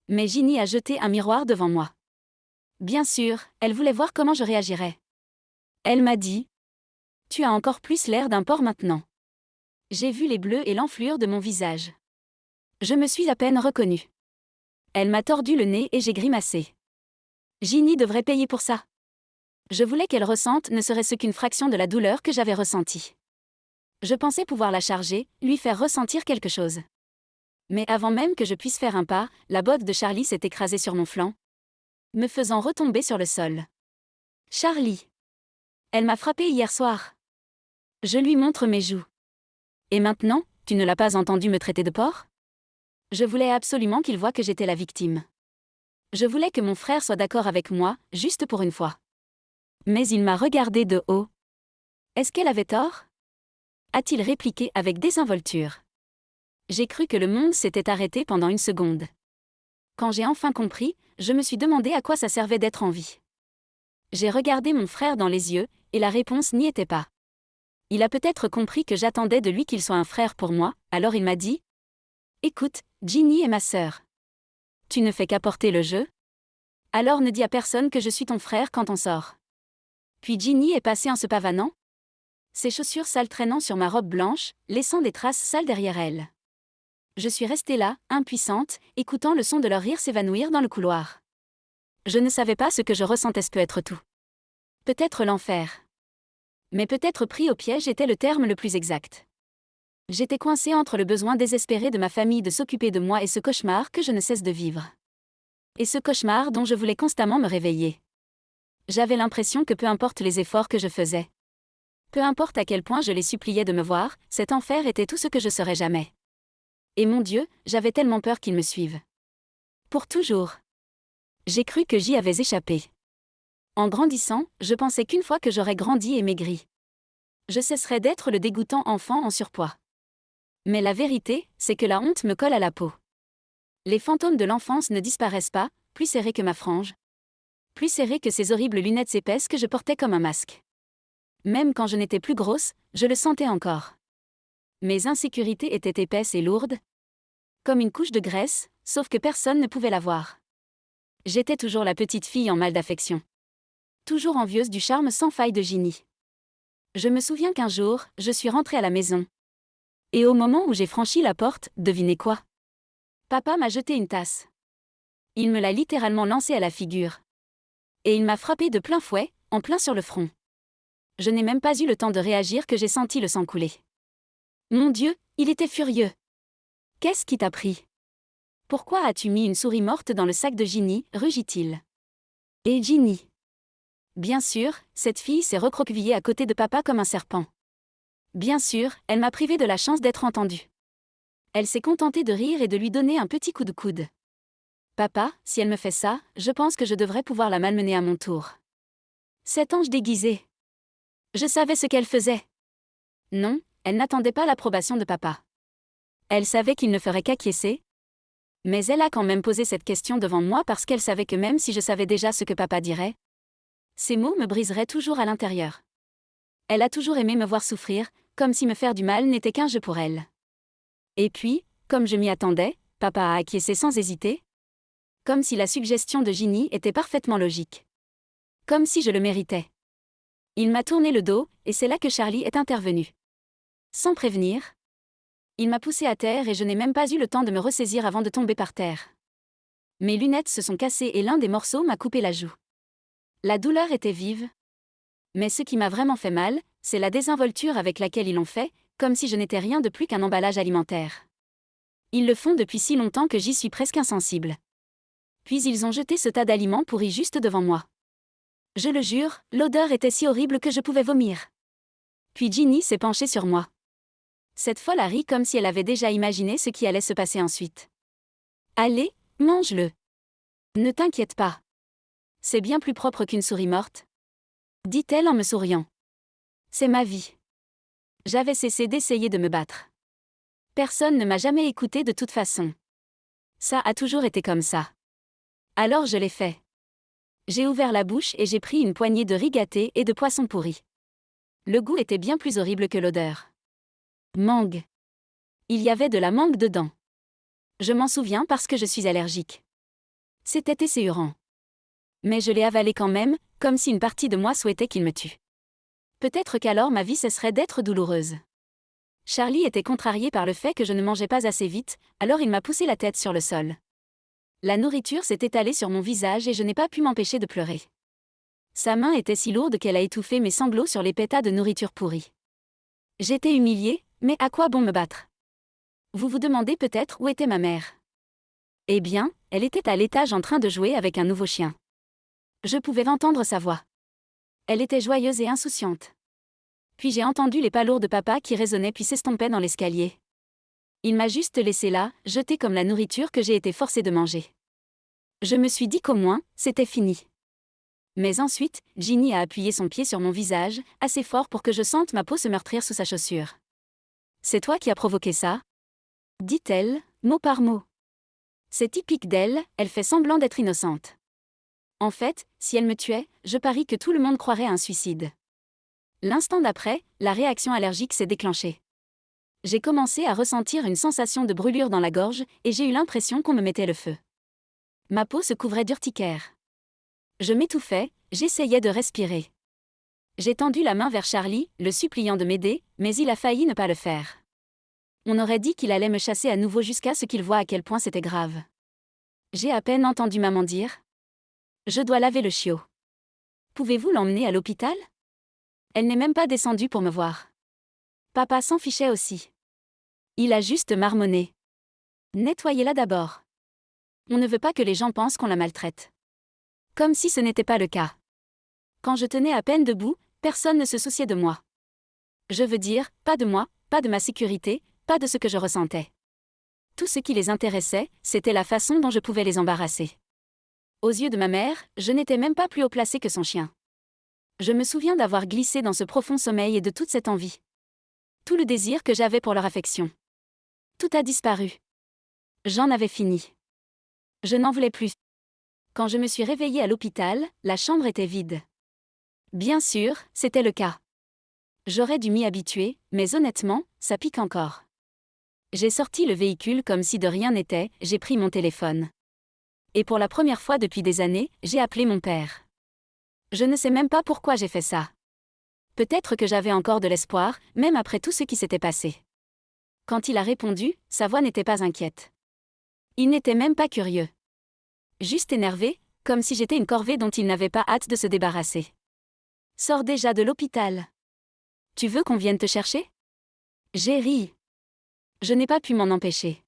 Mais Ginny a jeté un miroir devant moi. Bien sûr, elle voulait voir comment je réagirais. Elle m'a dit : « Tu as encore plus l'air d'un porc maintenant. » J'ai vu les bleus et l'enflure de mon visage. Je me suis à peine reconnue. Elle m'a tordu le nez et j'ai grimacé. Ginny devrait payer pour ça. Je voulais qu'elle ressente ne serait-ce qu'une fraction de la douleur que j'avais ressentie. Je pensais pouvoir la charger, lui faire ressentir quelque chose. Mais avant même que je puisse faire un pas, la botte de Charlie s'est écrasée sur mon flanc, me faisant retomber sur le sol. Charlie. Elle m'a frappé hier soir. Je lui montre mes joues. Et maintenant, tu ne l'as pas entendu me traiter de porc ? Je voulais absolument qu'il voie que j'étais la victime. Je voulais que mon frère soit d'accord avec moi, juste pour une fois. Mais il m'a regardé de haut. Est-ce qu'elle avait tort ? A-t-il répliqué avec désinvolture. J'ai cru que le monde s'était arrêté pendant une seconde. Quand j'ai enfin compris, je me suis demandé à quoi ça servait d'être en vie. J'ai regardé mon frère dans les yeux, et la réponse n'y était pas. Il a peut-être compris que j'attendais de lui qu'il soit un frère pour moi, alors il m'a dit : « Écoute, Ginny est ma sœur. Tu ne fais qu'apporter le jeu ? Alors ne dis à personne que je suis ton frère quand on sort. » Puis Ginny est passée en se pavanant, ses chaussures sales traînant sur ma robe blanche, laissant des traces sales derrière elle. Je suis restée là, impuissante, écoutant le son de leur rire s'évanouir dans le couloir. Je ne savais pas ce que je ressentais, ce peut être tout. Peut-être l'enfer. Mais peut-être pris au piège était le terme le plus exact. J'étais coincée entre le besoin désespéré de ma famille de s'occuper de moi et ce cauchemar que je ne cesse de vivre. Et ce cauchemar dont je voulais constamment me réveiller. J'avais l'impression que peu importe les efforts que je faisais, peu importe à quel point je les suppliais de me voir, cet enfer était tout ce que je serais jamais. Et mon Dieu, j'avais tellement peur qu'il me suive. Pour toujours. J'ai cru que j'y avais échappé. En grandissant, je pensais qu'une fois que j'aurais grandi et maigri, je cesserais d'être le dégoûtant enfant en surpoids. Mais la vérité, c'est que la honte me colle à la peau. Les fantômes de l'enfance ne disparaissent pas, plus serrés que ma frange, plus serrés que ces horribles lunettes épaisses que je portais comme un masque. Même quand je n'étais plus grosse, je le sentais encore. Mes insécurités étaient épaisses et lourdes, comme une couche de graisse, sauf que personne ne pouvait la voir. J'étais toujours la petite fille en mal d'affection. Toujours envieuse du charme sans faille de Ginny. Je me souviens qu'un jour, je suis rentrée à la maison. Et au moment où j'ai franchi la porte, devinez quoi ? Papa m'a jeté une tasse. Il me l'a littéralement lancée à la figure. Et il m'a frappée de plein fouet, en plein sur le front. Je n'ai même pas eu le temps de réagir que j'ai senti le sang couler. Mon Dieu, il était furieux. Qu'est-ce qui t'a pris ? Pourquoi as-tu mis une souris morte dans le sac de Ginny ? Rugit-il. Et Ginny ? Bien sûr, cette fille s'est recroquevillée à côté de papa comme un serpent. Bien sûr, elle m'a privé de la chance d'être entendue. Elle s'est contentée de rire et de lui donner un petit coup de coude. Papa, si elle me fait ça, je pense que je devrais pouvoir la malmener à mon tour. Cet ange déguisé. Je savais ce qu'elle faisait. Non, elle n'attendait pas l'approbation de papa. Elle savait qu'il ne ferait qu'acquiescer. Mais elle a quand même posé cette question devant moi parce qu'elle savait que même si je savais déjà ce que papa dirait, ces mots me briseraient toujours à l'intérieur. Elle a toujours aimé me voir souffrir, comme si me faire du mal n'était qu'un jeu pour elle. Et puis, comme je m'y attendais, papa a acquiescé sans hésiter. Comme si la suggestion de Ginny était parfaitement logique. Comme si je le méritais. Il m'a tourné le dos, et c'est là que Charlie est intervenu. Sans prévenir, il m'a poussé à terre et je n'ai même pas eu le temps de me ressaisir avant de tomber par terre. Mes lunettes se sont cassées et l'un des morceaux m'a coupé la joue. La douleur était vive. Mais ce qui m'a vraiment fait mal, c'est la désinvolture avec laquelle ils l'ont fait, comme si je n'étais rien de plus qu'un emballage alimentaire. Ils le font depuis si longtemps que j'y suis presque insensible. Puis ils ont jeté ce tas d'aliments pourris juste devant moi. Je le jure, l'odeur était si horrible que je pouvais vomir. Puis Ginny s'est penchée sur moi. Cette folle a ri comme si elle avait déjà imaginé ce qui allait se passer ensuite. Allez, mange-le. Ne t'inquiète pas. C'est bien plus propre qu'une souris morte, dit-elle en me souriant. C'est ma vie. J'avais cessé d'essayer de me battre. Personne ne m'a jamais écouté de toute façon. Ça a toujours été comme ça. Alors je l'ai fait. J'ai ouvert la bouche et j'ai pris une poignée de riz gâté et de poisson pourri. Le goût était bien plus horrible que l'odeur. Mangue. Il y avait de la mangue dedans. Je m'en souviens parce que je suis allergique. C'était esséurant. Mais je l'ai avalé quand même, comme si une partie de moi souhaitait qu'il me tue. Peut-être qu'alors ma vie cesserait d'être douloureuse. Charlie était contrarié par le fait que je ne mangeais pas assez vite, alors il m'a poussé la tête sur le sol. La nourriture s'est étalée sur mon visage et je n'ai pas pu m'empêcher de pleurer. Sa main était si lourde qu'elle a étouffé mes sanglots sur les pétas de nourriture pourrie. J'étais humiliée, mais à quoi bon me battre? Vous vous demandez peut-être où était ma mère. Eh bien, elle était à l'étage en train de jouer avec un nouveau chien. Je pouvais entendre sa voix. Elle était joyeuse et insouciante. Puis j'ai entendu les pas lourds de papa qui résonnaient puis s'estompaient dans l'escalier. Il m'a juste laissé là, jeté comme la nourriture que j'ai été forcée de manger. Je me suis dit qu'au moins, c'était fini. Mais ensuite, Ginny a appuyé son pied sur mon visage, assez fort pour que je sente ma peau se meurtrir sous sa chaussure. « C'est toi qui as provoqué ça ?» dit-elle, mot par mot. C'est typique d'elle, elle fait semblant d'être innocente. En fait, si elle me tuait, je parie que tout le monde croirait à un suicide. L'instant d'après, la réaction allergique s'est déclenchée. J'ai commencé à ressentir une sensation de brûlure dans la gorge et j'ai eu l'impression qu'on me mettait le feu. Ma peau se couvrait d'urticaire. Je m'étouffais, j'essayais de respirer. J'ai tendu la main vers Charlie, le suppliant de m'aider, mais il a failli ne pas le faire. On aurait dit qu'il allait me chasser à nouveau jusqu'à ce qu'il voie à quel point c'était grave. J'ai à peine entendu maman dire « Je dois laver le chiot. Pouvez-vous l'emmener à l'hôpital ?» Elle n'est même pas descendue pour me voir. Papa s'en fichait aussi. Il a juste marmonné. « Nettoyez-la d'abord. On ne veut pas que les gens pensent qu'on la maltraite. » Comme si ce n'était pas le cas. Quand je tenais à peine debout, personne ne se souciait de moi. Je veux dire, pas de moi, pas de ma sécurité, pas de ce que je ressentais. Tout ce qui les intéressait, c'était la façon dont je pouvais les embarrasser. Aux yeux de ma mère, je n'étais même pas plus haut placé que son chien. Je me souviens d'avoir glissé dans ce profond sommeil et de toute cette envie. Tout le désir que j'avais pour leur affection. Tout a disparu. J'en avais fini. Je n'en voulais plus. Quand je me suis réveillée à l'hôpital, la chambre était vide. Bien sûr, c'était le cas. J'aurais dû m'y habituer, mais honnêtement, ça pique encore. J'ai sorti le véhicule comme si de rien n'était, j'ai pris mon téléphone. Et pour la première fois depuis des années, j'ai appelé mon père. Je ne sais même pas pourquoi j'ai fait ça. Peut-être que j'avais encore de l'espoir, même après tout ce qui s'était passé. Quand il a répondu, sa voix n'était pas inquiète. Il n'était même pas curieux. Juste énervé, comme si j'étais une corvée dont il n'avait pas hâte de se débarrasser. « Sors déjà de l'hôpital. Tu veux qu'on vienne te chercher ?» J'ai ri. Je n'ai pas pu m'en empêcher.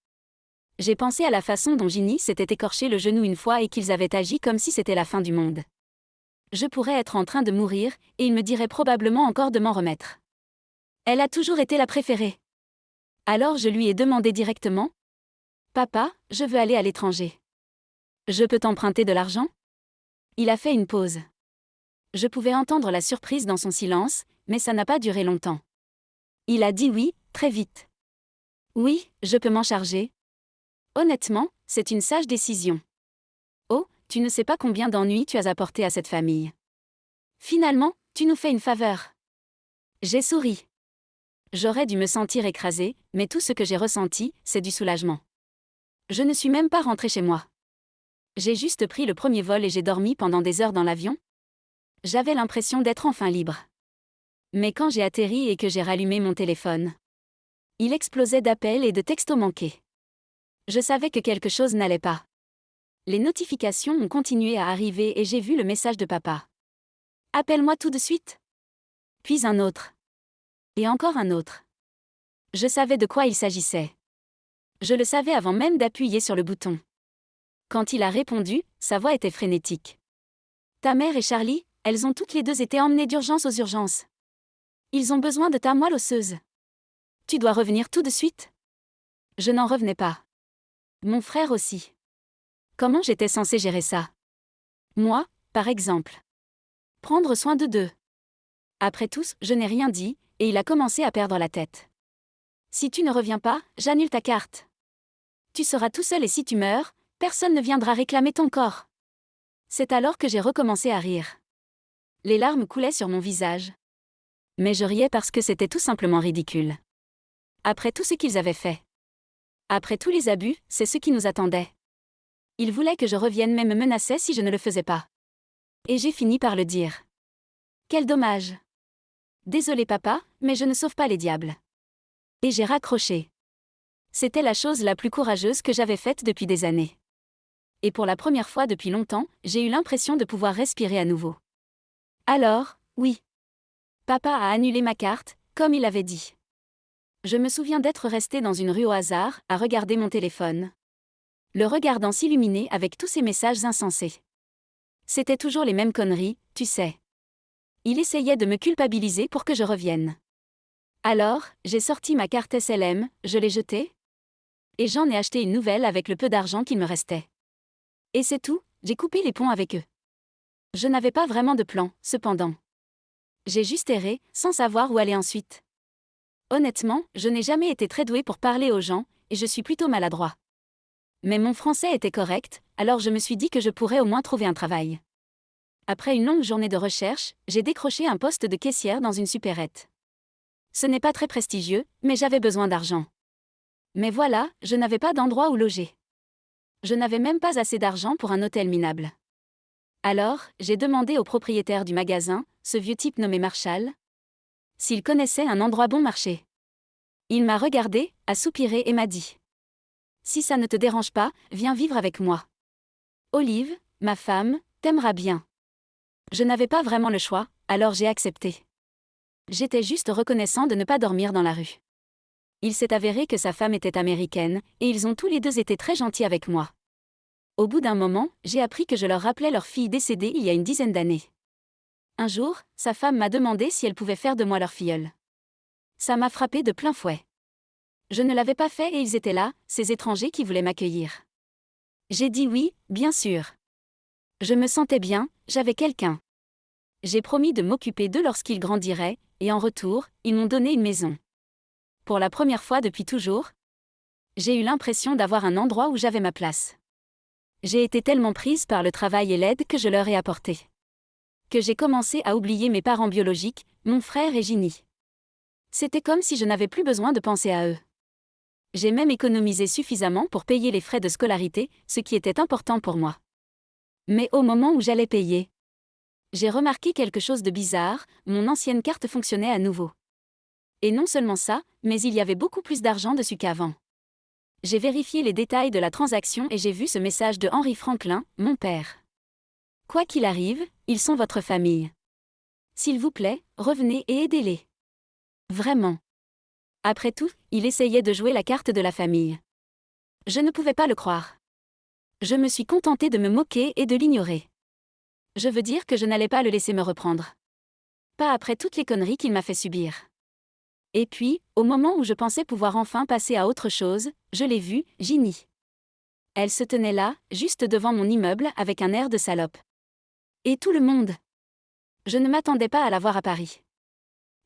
J'ai pensé à la façon dont Ginny s'était écorché le genou une fois et qu'ils avaient agi comme si c'était la fin du monde. Je pourrais être en train de mourir, et il me dirait probablement encore de m'en remettre. Elle a toujours été la préférée. Alors je lui ai demandé directement. « Papa, je veux aller à l'étranger. Je peux t'emprunter de l'argent ?» Il a fait une pause. Je pouvais entendre la surprise dans son silence, mais ça n'a pas duré longtemps. Il a dit oui, très vite. Oui, je peux m'en charger. Honnêtement, c'est une sage décision. Oh, tu ne sais pas combien d'ennuis tu as apporté à cette famille. Finalement, tu nous fais une faveur. J'ai souri. J'aurais dû me sentir écrasée, mais tout ce que j'ai ressenti, c'est du soulagement. Je ne suis même pas rentrée chez moi. J'ai juste pris le premier vol et j'ai dormi pendant des heures dans l'avion. J'avais l'impression d'être enfin libre. Mais quand j'ai atterri et que j'ai rallumé mon téléphone, il explosait d'appels et de textos manqués. Je savais que quelque chose n'allait pas. Les notifications ont continué à arriver et j'ai vu le message de papa. Appelle-moi tout de suite. Puis un autre. Et encore un autre. Je savais de quoi il s'agissait. Je le savais avant même d'appuyer sur le bouton. Quand il a répondu, sa voix était frénétique. Ta mère et Charlie, elles ont toutes les deux été emmenées d'urgence aux urgences. Ils ont besoin de ta moelle osseuse. Tu dois revenir tout de suite. Je n'en revenais pas. Mon frère aussi. Comment j'étais censée gérer ça? Moi, par exemple. Prendre soin de d'eux. Après tous, je n'ai rien dit, et il a commencé à perdre la tête. Si tu ne reviens pas, j'annule ta carte. Tu seras tout seul et si tu meurs, personne ne viendra réclamer ton corps. C'est alors que j'ai recommencé à rire. Les larmes coulaient sur mon visage. Mais je riais parce que c'était tout simplement ridicule. Après tout ce qu'ils avaient fait. Après tous les abus, c'est ce qui nous attendait. Ils voulaient que je revienne mais me menaçaient si je ne le faisais pas. Et j'ai fini par le dire. Quel dommage. Désolé papa, mais je ne sauve pas les diables. Et j'ai raccroché. C'était la chose la plus courageuse que j'avais faite depuis des années. Et pour la première fois depuis longtemps, j'ai eu l'impression de pouvoir respirer à nouveau. Alors, oui. Papa a annulé ma carte, comme il avait dit. Je me souviens d'être restée dans une rue au hasard, à regarder mon téléphone. Le regardant s'illuminer avec tous ces messages insensés. C'était toujours les mêmes conneries, tu sais. Il essayait de me culpabiliser pour que je revienne. Alors, j'ai sorti ma carte SLM, je l'ai jetée. Et j'en ai acheté une nouvelle avec le peu d'argent qu'il me restait. Et c'est tout, j'ai coupé les ponts avec eux. Je n'avais pas vraiment de plan, cependant. J'ai juste erré, sans savoir où aller ensuite. Honnêtement, je n'ai jamais été très douée pour parler aux gens, et je suis plutôt maladroit. Mais mon français était correct, alors je me suis dit que je pourrais au moins trouver un travail. Après une longue journée de recherche, j'ai décroché un poste de caissière dans une supérette. Ce n'est pas très prestigieux, mais j'avais besoin d'argent. Mais voilà, je n'avais pas d'endroit où loger. Je n'avais même pas assez d'argent pour un hôtel minable. Alors, j'ai demandé au propriétaire du magasin, ce vieux type nommé Marshall, s'il connaissait un endroit bon marché. Il m'a regardé, a soupiré et m'a dit. Si ça ne te dérange pas, viens vivre avec moi. Olive, ma femme, t'aimera bien. Je n'avais pas vraiment le choix, alors j'ai accepté. J'étais juste reconnaissant de ne pas dormir dans la rue. Il s'est avéré que sa femme était américaine, et ils ont tous les deux été très gentils avec moi. Au bout d'un moment, j'ai appris que je leur rappelais leur fille décédée il y a une dizaine d'années. Un jour, sa femme m'a demandé si elle pouvait faire de moi leur filleule. Ça m'a frappé de plein fouet. Je ne l'avais pas fait et ils étaient là, ces étrangers qui voulaient m'accueillir. J'ai dit oui, bien sûr. Je me sentais bien, j'avais quelqu'un. J'ai promis de m'occuper d'eux lorsqu'ils grandiraient, et en retour, ils m'ont donné une maison. Pour la première fois depuis toujours, j'ai eu l'impression d'avoir un endroit où j'avais ma place. J'ai été tellement prise par le travail et l'aide que je leur ai apporté. Que j'ai commencé à oublier mes parents biologiques, mon frère et Ginny. C'était comme si je n'avais plus besoin de penser à eux. J'ai même économisé suffisamment pour payer les frais de scolarité, ce qui était important pour moi. Mais au moment où j'allais payer, j'ai remarqué quelque chose de bizarre, mon ancienne carte fonctionnait à nouveau. Et non seulement ça, mais il y avait beaucoup plus d'argent dessus qu'avant. J'ai vérifié les détails de la transaction et j'ai vu ce message de Henry Franklin, mon père. Quoi qu'il arrive, ils sont votre famille. S'il vous plaît, revenez et aidez-les. Vraiment. Après tout, il essayait de jouer la carte de la famille. Je ne pouvais pas le croire. Je me suis contentée de me moquer et de l'ignorer. Je veux dire que je n'allais pas le laisser me reprendre. Pas après toutes les conneries qu'il m'a fait subir. Et puis, au moment où je pensais pouvoir enfin passer à autre chose, je l'ai vue, Ginny. Elle se tenait là, juste devant mon immeuble avec un air de salope. Et tout le monde. Je ne m'attendais pas à la voir à Paris.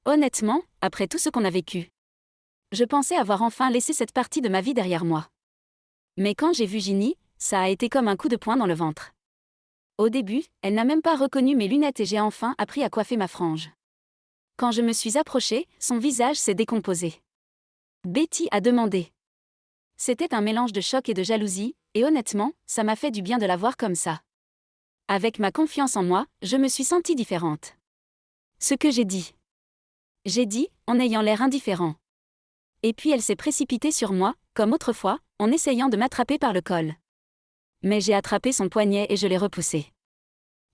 Honnêtement, après tout ce qu'on a vécu. Je pensais avoir enfin laissé cette partie de ma vie derrière moi. Mais quand j'ai vu Ginny, ça a été comme un coup de poing dans le ventre. Au début, elle n'a même pas reconnu mes lunettes et j'ai enfin appris à coiffer ma frange. Quand je me suis approchée, son visage s'est décomposé. Betty a demandé. C'était un mélange de choc et de jalousie, et honnêtement, ça m'a fait du bien de la voir comme ça. Avec ma confiance en moi, je me suis sentie différente. Ce que j'ai dit. J'ai dit, en ayant l'air indifférent. Et puis elle s'est précipitée sur moi, comme autrefois, en essayant de m'attraper par le col. Mais j'ai attrapé son poignet et je l'ai repoussé.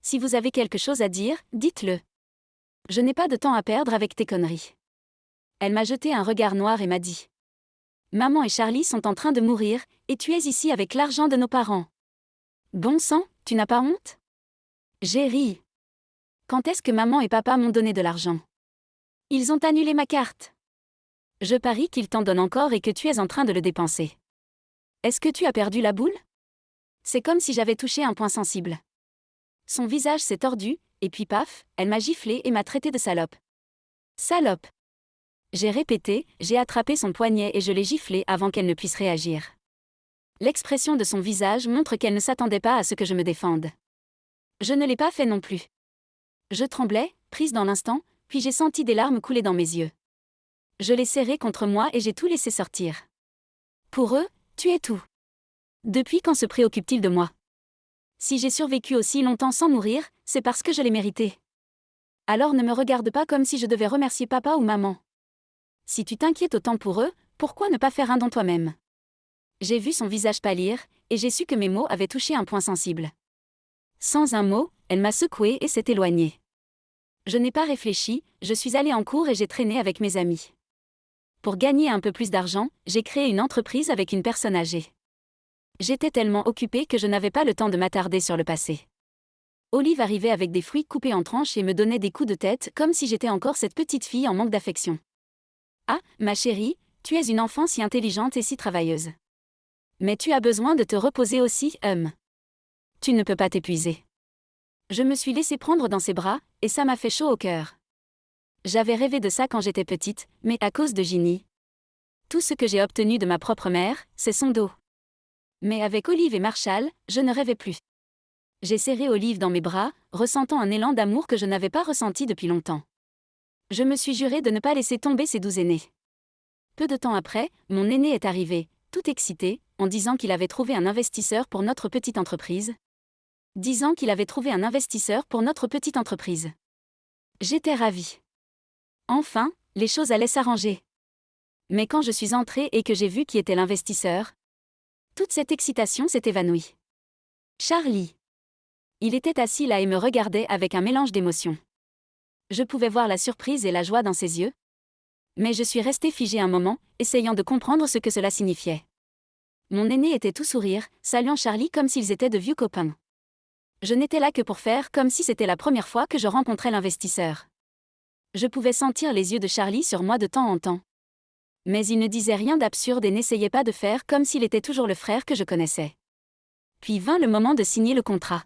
Si vous avez quelque chose à dire, dites-le. Je n'ai pas de temps à perdre avec tes conneries. Elle m'a jeté un regard noir et m'a dit. Maman et Charlie sont en train de mourir, et tu es ici avec l'argent de nos parents. Bon sang, tu n'as pas honte? J'ai ri. Quand est-ce que maman et papa m'ont donné de l'argent? Ils ont annulé ma carte. Je parie qu'ils t'en donnent encore et que tu es en train de le dépenser. Est-ce que tu as perdu la boule? C'est comme si j'avais touché un point sensible. Son visage s'est tordu, et puis paf, elle m'a giflé et m'a traité de salope. Salope! J'ai répété, j'ai attrapé son poignet et je l'ai giflé avant qu'elle ne puisse réagir. L'expression de son visage montre qu'elle ne s'attendait pas à ce que je me défende. Je ne l'ai pas fait non plus. Je tremblais, prise dans l'instant, puis j'ai senti des larmes couler dans mes yeux. Je l'ai serré contre moi et j'ai tout laissé sortir. Pour eux, tu es tout. Depuis quand se préoccupe-t-il de moi? Si j'ai survécu aussi longtemps sans mourir, c'est parce que je l'ai mérité. Alors ne me regarde pas comme si je devais remercier papa ou maman. Si tu t'inquiètes autant pour eux, pourquoi ne pas faire un don toi-même? J'ai vu son visage pâlir, et j'ai su que mes mots avaient touché un point sensible. Sans un mot, elle m'a secouée et s'est éloignée. Je n'ai pas réfléchi, je suis allée en cours et j'ai traîné avec mes amis. Pour gagner un peu plus d'argent, j'ai créé une entreprise avec une personne âgée. J'étais tellement occupée que je n'avais pas le temps de m'attarder sur le passé. Olive arrivait avec des fruits coupés en tranches et me donnait des coups de tête comme si j'étais encore cette petite fille en manque d'affection. Ah, ma chérie, tu es une enfant si intelligente et si travailleuse. Mais tu as besoin de te reposer aussi, Tu ne peux pas t'épuiser. Je me suis laissée prendre dans ses bras, et ça m'a fait chaud au cœur. J'avais rêvé de ça quand j'étais petite, mais à cause de Ginny. Tout ce que j'ai obtenu de ma propre mère, c'est son dos. Mais avec Olive et Marshall, je ne rêvais plus. J'ai serré Olive dans mes bras, ressentant un élan d'amour que je n'avais pas ressenti depuis longtemps. Je me suis juré de ne pas laisser tomber ses 12 aînés. Peu de temps après, mon aîné est arrivé, tout excité, en disant qu'il avait trouvé un investisseur pour notre petite entreprise. J'étais ravie. Enfin, les choses allaient s'arranger. Mais quand je suis entrée et que j'ai vu qui était l'investisseur, toute cette excitation s'est évanouie. Charlie. Il était assis là et me regardait avec un mélange d'émotions. Je pouvais voir la surprise et la joie dans ses yeux. Mais je suis restée figée un moment, essayant de comprendre ce que cela signifiait. Mon aîné était tout sourire, saluant Charlie comme s'ils étaient de vieux copains. Je n'étais là que pour faire comme si c'était la première fois que je rencontrais l'investisseur. Je pouvais sentir les yeux de Charlie sur moi de temps en temps. Mais il ne disait rien d'absurde et n'essayait pas de faire comme s'il était toujours le frère que je connaissais. Puis vint le moment de signer le contrat.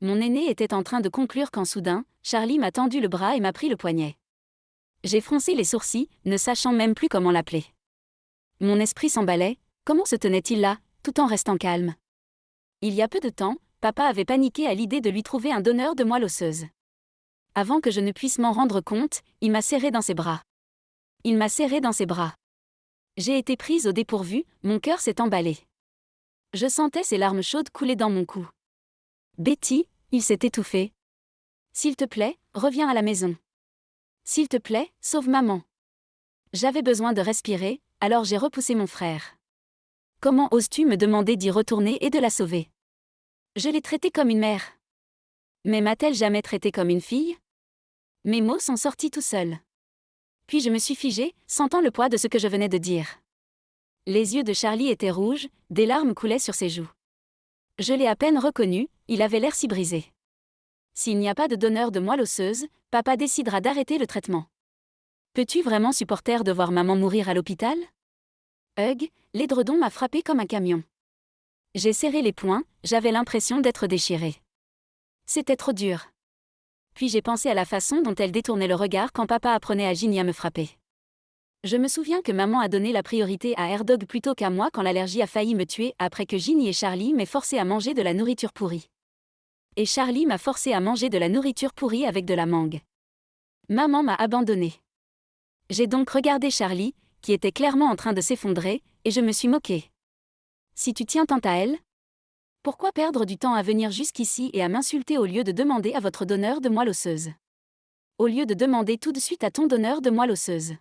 Mon aîné était en train de conclure quand soudain, Charlie m'a tendu le bras et m'a pris le poignet. J'ai froncé les sourcils, ne sachant même plus comment l'appeler. Mon esprit s'emballait, comment se tenait-il là, tout en restant calme? Il y a peu de temps, papa avait paniqué à l'idée de lui trouver un donneur de moelle osseuse. Avant que je ne puisse m'en rendre compte, il m'a serré dans ses bras. J'ai été prise au dépourvu, mon cœur s'est emballé. Je sentais ses larmes chaudes couler dans mon cou. Betty, il s'est étouffé. S'il te plaît, reviens à la maison. S'il te plaît, sauve maman. J'avais besoin de respirer, alors j'ai repoussé mon frère. Comment oses-tu me demander d'y retourner et de la sauver? Je l'ai traitée comme une mère. Mais m'a-t-elle jamais traitée comme une fille? Mes mots sont sortis tout seuls. Puis je me suis figée, sentant le poids de ce que je venais de dire. Les yeux de Charlie étaient rouges, des larmes coulaient sur ses joues. Je l'ai à peine reconnu, il avait l'air si brisé. S'il n'y a pas de donneur de moelle osseuse, papa décidera d'arrêter le traitement. Peux-tu vraiment supporter de voir maman mourir à l'hôpital? L'édredon m'a frappé comme un camion. J'ai serré les poings, j'avais l'impression d'être déchirée. C'était trop dur. Puis j'ai pensé à la façon dont elle détournait le regard quand papa apprenait à Ginny à me frapper. Je me souviens que maman a donné la priorité à Airdog plutôt qu'à moi quand l'allergie a failli me tuer après que Ginny et Charlie m'aient forcé à manger de la nourriture pourrie. Et Charlie m'a forcé à manger de la nourriture pourrie avec de la mangue. Maman m'a abandonnée. J'ai donc regardé Charlie, qui était clairement en train de s'effondrer, et je me suis moquée. Si tu tiens tant à elle, pourquoi perdre du temps à venir jusqu'ici et à m'insulter au lieu de demander à votre donneur de moelle osseuse? Au lieu de demander tout de suite à ton donneur de moelle osseuse.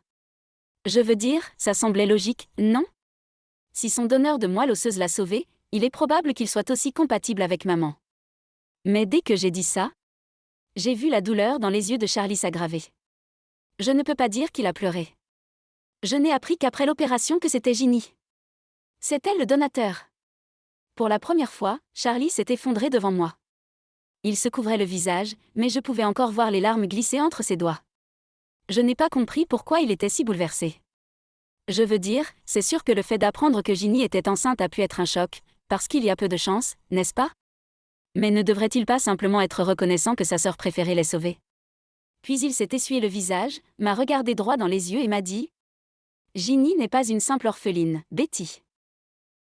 Je veux dire, ça semblait logique, non? Si son donneur de moelle osseuse l'a sauvé, il est probable qu'il soit aussi compatible avec maman. Mais dès que j'ai dit ça, j'ai vu la douleur dans les yeux de Charlie s'aggraver. Je ne peux pas dire qu'il a pleuré. Je n'ai appris qu'après l'opération que c'était Ginny. C'était le donateur. Pour la première fois, Charlie s'est effondré devant moi. Il se couvrait le visage, mais je pouvais encore voir les larmes glisser entre ses doigts. Je n'ai pas compris pourquoi il était si bouleversé. Je veux dire, c'est sûr que le fait d'apprendre que Ginny était enceinte a pu être un choc, parce qu'il y a peu de chance, n'est-ce pas? Mais ne devrait-il pas simplement être reconnaissant que sa sœur préférée l'ait sauvé? Puis il s'est essuyé le visage, m'a regardé droit dans les yeux et m'a dit « Ginny n'est pas une simple orpheline, Betty. »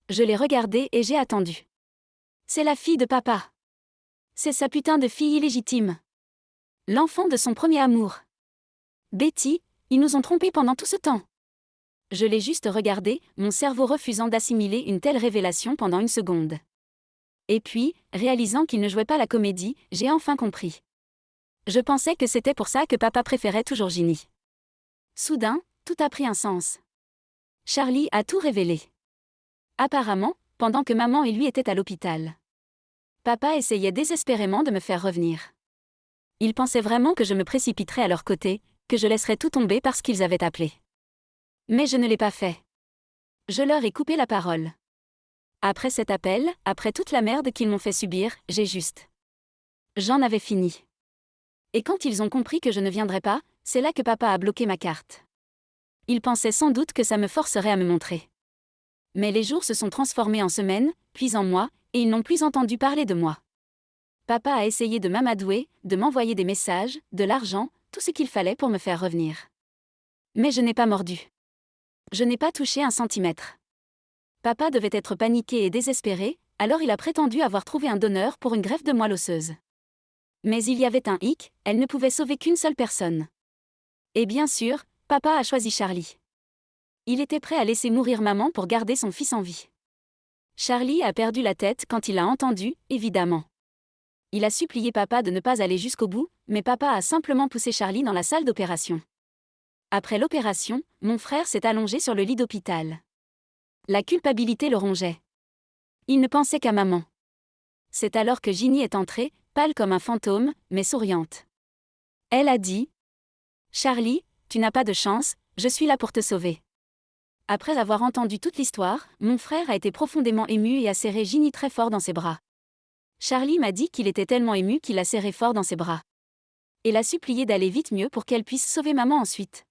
Je l'ai regardée et j'ai attendu. C'est la fille de papa. C'est sa putain de fille illégitime. L'enfant de son premier amour. Betty, ils nous ont trompés pendant tout ce temps. Je l'ai juste regardé, mon cerveau refusant d'assimiler une telle révélation pendant une seconde. Et puis, réalisant qu'il ne jouait pas la comédie, j'ai enfin compris. Je pensais que c'était pour ça que papa préférait toujours Ginny. Soudain, tout a pris un sens. Charlie a tout révélé. Apparemment, pendant que maman et lui étaient à l'hôpital. Papa essayait désespérément de me faire revenir. Il pensait vraiment que je me précipiterais à leur côté, que je laisserais tout tomber parce qu'ils avaient appelé. Mais je ne l'ai pas fait. Je leur ai coupé la parole. Après cet appel, après toute la merde qu'ils m'ont fait subir, j'ai juste. J'en avais fini. Et quand ils ont compris que je ne viendrais pas, c'est là que papa a bloqué ma carte. Il pensait sans doute que ça me forcerait à me montrer. Mais les jours se sont transformés en semaines, puis en mois, et ils n'ont plus entendu parler de moi. Papa a essayé de m'amadouer, de m'envoyer des messages, de l'argent, tout ce qu'il fallait pour me faire revenir. Mais je n'ai pas mordu. Je n'ai pas touché un centimètre. Papa devait être paniqué et désespéré, alors il a prétendu avoir trouvé un donneur pour une greffe de moelle osseuse. Mais il y avait un hic, elle ne pouvait sauver qu'une seule personne. Et bien sûr, papa a choisi Charlie. Il était prêt à laisser mourir maman pour garder son fils en vie. Charlie a perdu la tête quand il a entendu, évidemment. Il a supplié papa de ne pas aller jusqu'au bout, mais papa a simplement poussé Charlie dans la salle d'opération. Après l'opération, mon frère s'est allongé sur le lit d'hôpital. La culpabilité le rongeait. Il ne pensait qu'à maman. C'est alors que Ginny est entrée, pâle comme un fantôme, mais souriante. Elle a dit « Charlie, tu n'as pas de chance, je suis là pour te sauver. » Après avoir entendu toute l'histoire, mon frère a été profondément ému et a serré Ginny très fort dans ses bras. Charlie m'a dit qu'il était tellement ému qu'il l'a serré fort dans ses bras. Et l'a supplié d'aller vite mieux pour qu'elle puisse sauver maman ensuite.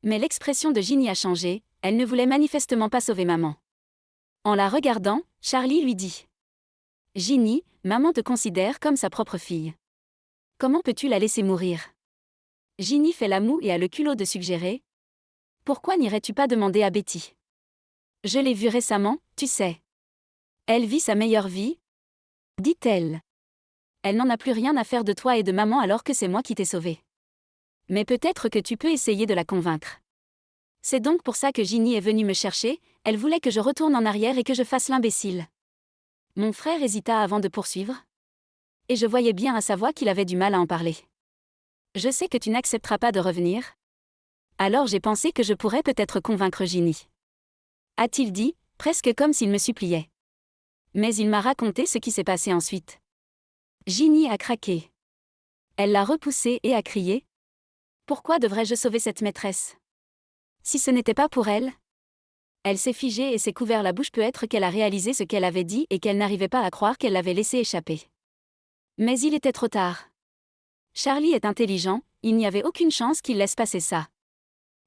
Mais l'expression de Ginny a changé, elle ne voulait manifestement pas sauver maman. En la regardant, Charlie lui dit « Ginny, maman te considère comme sa propre fille. Comment peux-tu la laisser mourir ?» Ginny fait la moue et a le culot de suggérer « Pourquoi n'irais-tu pas demander à Betty ? Je l'ai vue récemment, tu sais. Elle vit sa meilleure vie, dit-elle. Elle n'en a plus rien à faire de toi et de maman alors que c'est moi qui t'ai sauvée. Mais peut-être que tu peux essayer de la convaincre. C'est donc pour ça que Ginny est venue me chercher, elle voulait que je retourne en arrière et que je fasse l'imbécile. » Mon frère hésita avant de poursuivre. Et je voyais bien à sa voix qu'il avait du mal à en parler. « Je sais que tu n'accepteras pas de revenir. Alors j'ai pensé que je pourrais peut-être convaincre Ginny. » A-t-il dit, presque comme s'il me suppliait. Mais il m'a raconté ce qui s'est passé ensuite. Ginny a craqué. Elle l'a repoussé et a crié. « Pourquoi devrais-je sauver cette maîtresse ? Si ce n'était pas pour elle ?» Elle s'est figée et s'est couvert la bouche. Peut-être qu'elle a réalisé ce qu'elle avait dit et qu'elle n'arrivait pas à croire qu'elle l'avait laissé échapper. Mais il était trop tard. Charlie est intelligent, il n'y avait aucune chance qu'il laisse passer ça.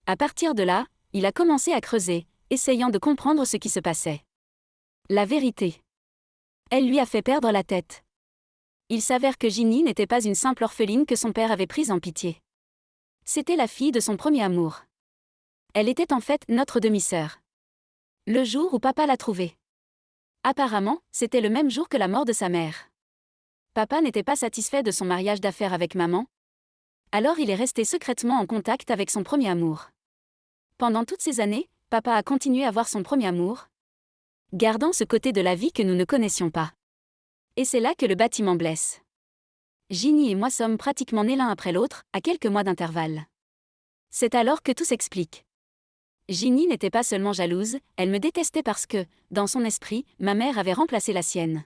À partir de là, il a commencé à creuser, essayant de comprendre ce qui se passait. La vérité. Elle lui a fait perdre la tête. Il s'avère que Ginny n'était pas une simple orpheline que son père avait prise en pitié. C'était la fille de son premier amour. Elle était en fait notre demi-sœur. Le jour où papa l'a trouvée. Apparemment, c'était le même jour que la mort de sa mère. Papa n'était pas satisfait de son mariage d'affaires avec maman. Alors il est resté secrètement en contact avec son premier amour. Pendant toutes ces années, papa a continué à voir son premier amour, gardant ce côté de la vie que nous ne connaissions pas. Et c'est là que le bâtiment blesse. Ginny et moi sommes pratiquement nés l'un après l'autre, à quelques mois d'intervalle. C'est alors que tout s'explique. Ginny n'était pas seulement jalouse, elle me détestait parce que, dans son esprit, ma mère avait remplacé la sienne.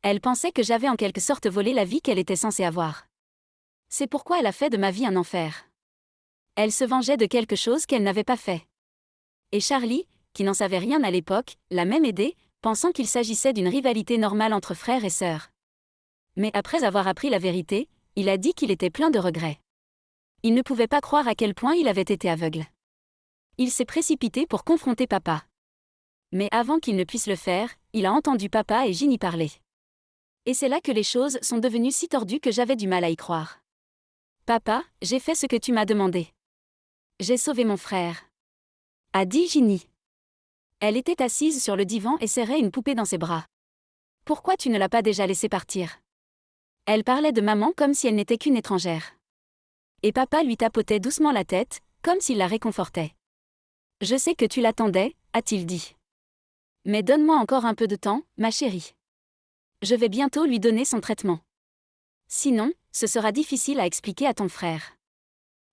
Elle pensait que j'avais en quelque sorte volé la vie qu'elle était censée avoir. C'est pourquoi elle a fait de ma vie un enfer. Elle se vengeait de quelque chose qu'elle n'avait pas fait. Et Charlie, qui n'en savait rien à l'époque, l'a même aidé, pensant qu'il s'agissait d'une rivalité normale entre frères et sœurs. Mais après avoir appris la vérité, il a dit qu'il était plein de regrets. Il ne pouvait pas croire à quel point il avait été aveugle. Il s'est précipité pour confronter papa. Mais avant qu'il ne puisse le faire, il a entendu papa et Ginny parler. Et c'est là que les choses sont devenues si tordues que j'avais du mal à y croire. Papa, j'ai fait ce que tu m'as demandé. J'ai sauvé mon frère, a dit Ginny. Elle était assise sur le divan et serrait une poupée dans ses bras. Pourquoi tu ne l'as pas déjà laissé partir? Elle parlait de maman comme si elle n'était qu'une étrangère. Et papa lui tapotait doucement la tête, comme s'il la réconfortait. Je sais que tu l'attendais, a-t-il dit. Mais donne-moi encore un peu de temps, ma chérie. Je vais bientôt lui donner son traitement. Sinon, ce sera difficile à expliquer à ton frère.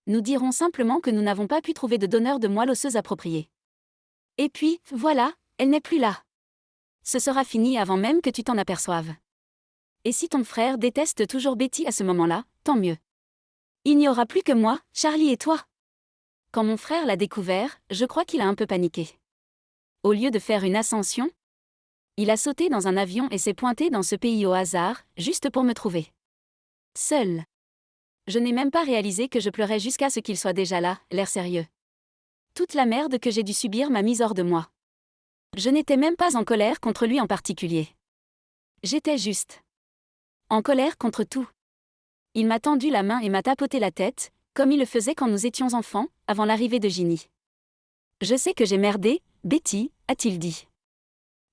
Nous dirons simplement que nous n'avons pas pu trouver de donneur de moelle osseuse approprié. Et puis, voilà, elle n'est plus là. Ce sera fini avant même que tu t'en aperçoives. Et si ton frère déteste toujours Betty à ce moment-là, tant mieux. Il n'y aura plus que moi, Charlie et toi. Quand mon frère l'a découvert, je crois qu'il a un peu paniqué. Au lieu de faire une ascension, il a sauté dans un avion et s'est pointé dans ce pays au hasard, juste pour me trouver. Seul. Je n'ai même pas réalisé que je pleurais jusqu'à ce qu'il soit déjà là, l'air sérieux. Toute la merde que j'ai dû subir m'a mise hors de moi. Je n'étais même pas en colère contre lui en particulier. J'étais juste en colère contre tout. Il m'a tendu la main et m'a tapoté la tête, comme il le faisait quand nous étions enfants, avant l'arrivée de Ginny. Je sais que j'ai merdé, Betty, a-t-il dit.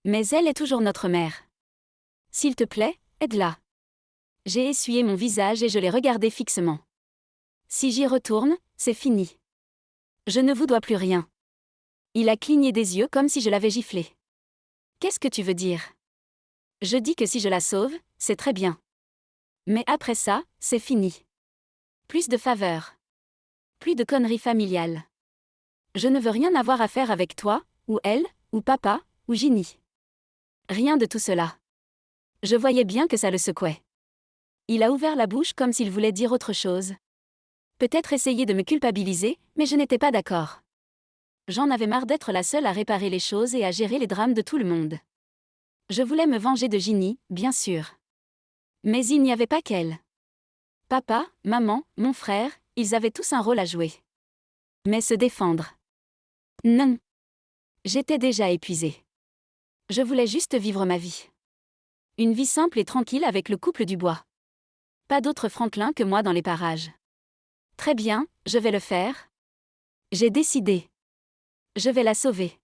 Mais elle est toujours notre mère. S'il te plaît, aide-la. J'ai essuyé mon visage et je l'ai regardé fixement. Si j'y retourne, c'est fini. Je ne vous dois plus rien. Il a cligné des yeux comme si je l'avais giflé. Qu'est-ce que tu veux dire? Je dis que si je la sauve, c'est très bien. Mais après ça, c'est fini. Plus de faveurs. Plus de conneries familiales. Je ne veux rien avoir à faire avec toi, ou elle, ou papa, ou Ginny. Rien de tout cela. Je voyais bien que ça le secouait. Il a ouvert la bouche comme s'il voulait dire autre chose. Peut-être essayer de me culpabiliser, mais je n'étais pas d'accord. J'en avais marre d'être la seule à réparer les choses et à gérer les drames de tout le monde. Je voulais me venger de Ginny, bien sûr. Mais il n'y avait pas qu'elle. Papa, maman, mon frère, ils avaient tous un rôle à jouer. Mais se défendre. Non. J'étais déjà épuisée. Je voulais juste vivre ma vie. Une vie simple et tranquille avec le couple Dubois. Pas d'autre Franklin que moi dans les parages. Très bien, je vais le faire. J'ai décidé. Je vais la sauver.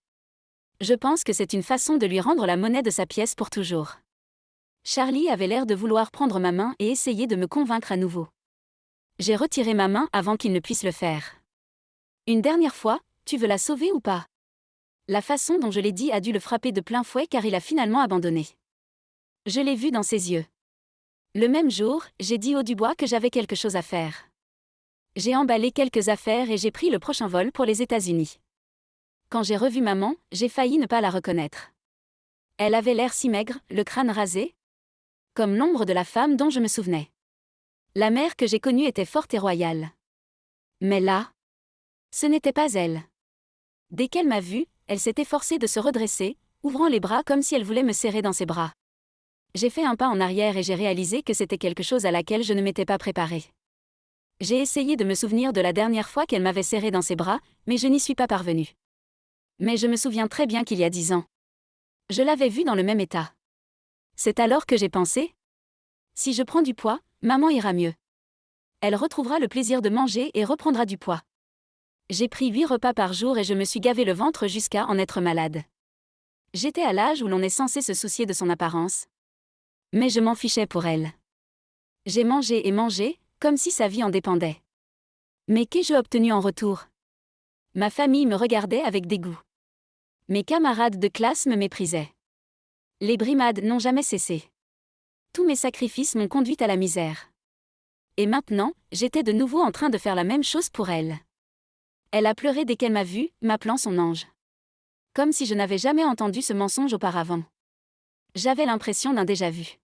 Je pense que c'est une façon de lui rendre la monnaie de sa pièce pour toujours. Charlie avait l'air de vouloir prendre ma main et essayer de me convaincre à nouveau. J'ai retiré ma main avant qu'il ne puisse le faire. Une dernière fois, tu veux la sauver ou pas? La façon dont je l'ai dit a dû le frapper de plein fouet car il a finalement abandonné. Je l'ai vu dans ses yeux. Le même jour, j'ai dit au Dubois que j'avais quelque chose à faire. J'ai emballé quelques affaires et j'ai pris le prochain vol pour les États-Unis. Quand j'ai revu maman, j'ai failli ne pas la reconnaître. Elle avait l'air si maigre, le crâne rasé, comme l'ombre de la femme dont je me souvenais. La mère que j'ai connue était forte et royale. Mais là, ce n'était pas elle. Dès qu'elle m'a vue, elle s'est efforcée de se redresser, ouvrant les bras comme si elle voulait me serrer dans ses bras. J'ai fait un pas en arrière et j'ai réalisé que c'était quelque chose à laquelle je ne m'étais pas préparée. J'ai essayé de me souvenir de la dernière fois qu'elle m'avait serré dans ses bras, mais je n'y suis pas parvenue. Mais je me souviens très bien qu'il y a 10 ans. Je l'avais vue dans le même état. C'est alors que j'ai pensé, si je prends du poids, maman ira mieux. Elle retrouvera le plaisir de manger et reprendra du poids. J'ai pris 8 repas par jour et je me suis gavé le ventre jusqu'à en être malade. J'étais à l'âge où l'on est censé se soucier de son apparence. Mais je m'en fichais pour elle. J'ai mangé et mangé, comme si sa vie en dépendait. Mais qu'ai-je obtenu en retour? Ma famille me regardait avec dégoût. Mes camarades de classe me méprisaient. Les brimades n'ont jamais cessé. Tous mes sacrifices m'ont conduite à la misère. Et maintenant, j'étais de nouveau en train de faire la même chose pour elle. Elle a pleuré dès qu'elle m'a vue, m'appelant son ange. Comme si je n'avais jamais entendu ce mensonge auparavant. J'avais l'impression d'un déjà-vu.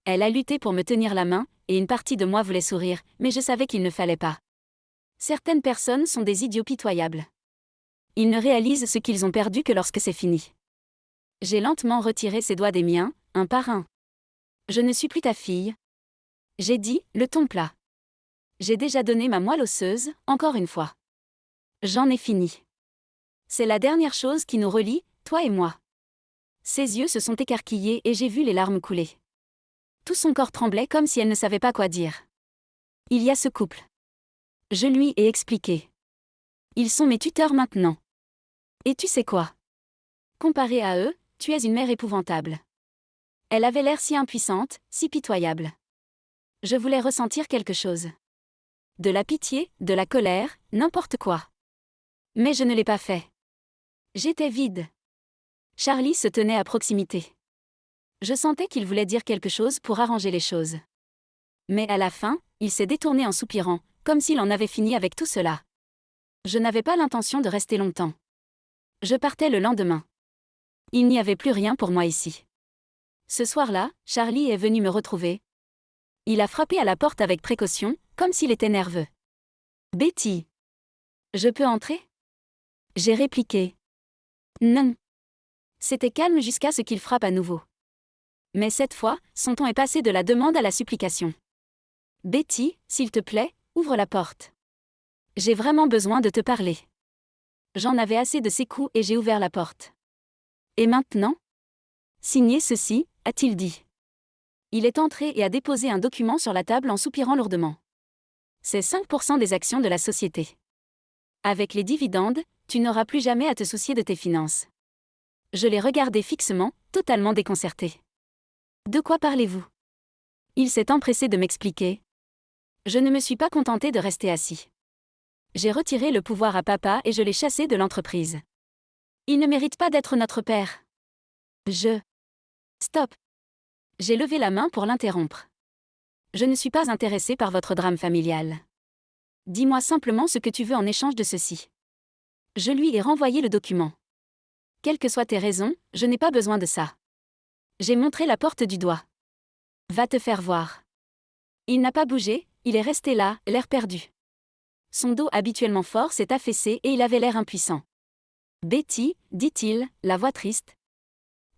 Elle a lutté pour me tenir la main, et une partie de moi voulait sourire, mais je savais qu'il ne fallait pas. Certaines personnes sont des idiots pitoyables. Ils ne réalisent ce qu'ils ont perdu que lorsque c'est fini. J'ai lentement retiré ses doigts des miens, un par un. Je ne suis plus ta fille. J'ai dit, le ton plat. J'ai déjà donné ma moelle osseuse, encore une fois. J'en ai fini. C'est la dernière chose qui nous relie, toi et moi. Ses yeux se sont écarquillés et j'ai vu les larmes couler. Tout son corps tremblait comme si elle ne savait pas quoi dire. Il y a ce couple. Je lui ai expliqué. Ils sont mes tuteurs maintenant. Et tu sais quoi? Comparé à eux, tu es une mère épouvantable. Elle avait l'air si impuissante, si pitoyable. Je voulais ressentir quelque chose. De la pitié, de la colère, n'importe quoi. Mais je ne l'ai pas fait. J'étais vide. Charlie se tenait à proximité. Je sentais qu'il voulait dire quelque chose pour arranger les choses. Mais à la fin, il s'est détourné en soupirant, comme s'il en avait fini avec tout cela. Je n'avais pas l'intention de rester longtemps. Je partais le lendemain. Il n'y avait plus rien pour moi ici. Ce soir-là, Charlie est venu me retrouver. Il a frappé à la porte avec précaution, comme s'il était nerveux. « Betty. Je peux entrer ?» J'ai répliqué. « Non. » C'était calme jusqu'à ce qu'il frappe à nouveau. Mais cette fois, son ton est passé de la demande à la supplication. « Betty, s'il te plaît, ouvre la porte. J'ai vraiment besoin de te parler. » J'en avais assez de ces coups et j'ai ouvert la porte. « Et maintenant ? » Signez ceci, a-t-il dit. Il est entré et a déposé un document sur la table en soupirant lourdement. C'est 5% des actions de la société. Avec les dividendes, tu n'auras plus jamais à te soucier de tes finances. Je l'ai regardé fixement, totalement déconcerté. De quoi parlez-vous? Il s'est empressé de m'expliquer. Je ne me suis pas contenté de rester assis. J'ai retiré le pouvoir à papa et je l'ai chassé de l'entreprise. Il ne mérite pas d'être notre père. Stop. J'ai levé la main pour l'interrompre. Je ne suis pas intéressée par votre drame familial. Dis-moi simplement ce que tu veux en échange de ceci. Je lui ai renvoyé le document. Quelles que soient tes raisons, je n'ai pas besoin de ça. J'ai montré la porte du doigt. Va te faire voir. Il n'a pas bougé, il est resté là, l'air perdu. Son dos habituellement fort s'est affaissé et il avait l'air impuissant. Betty, dit-il, la voix triste.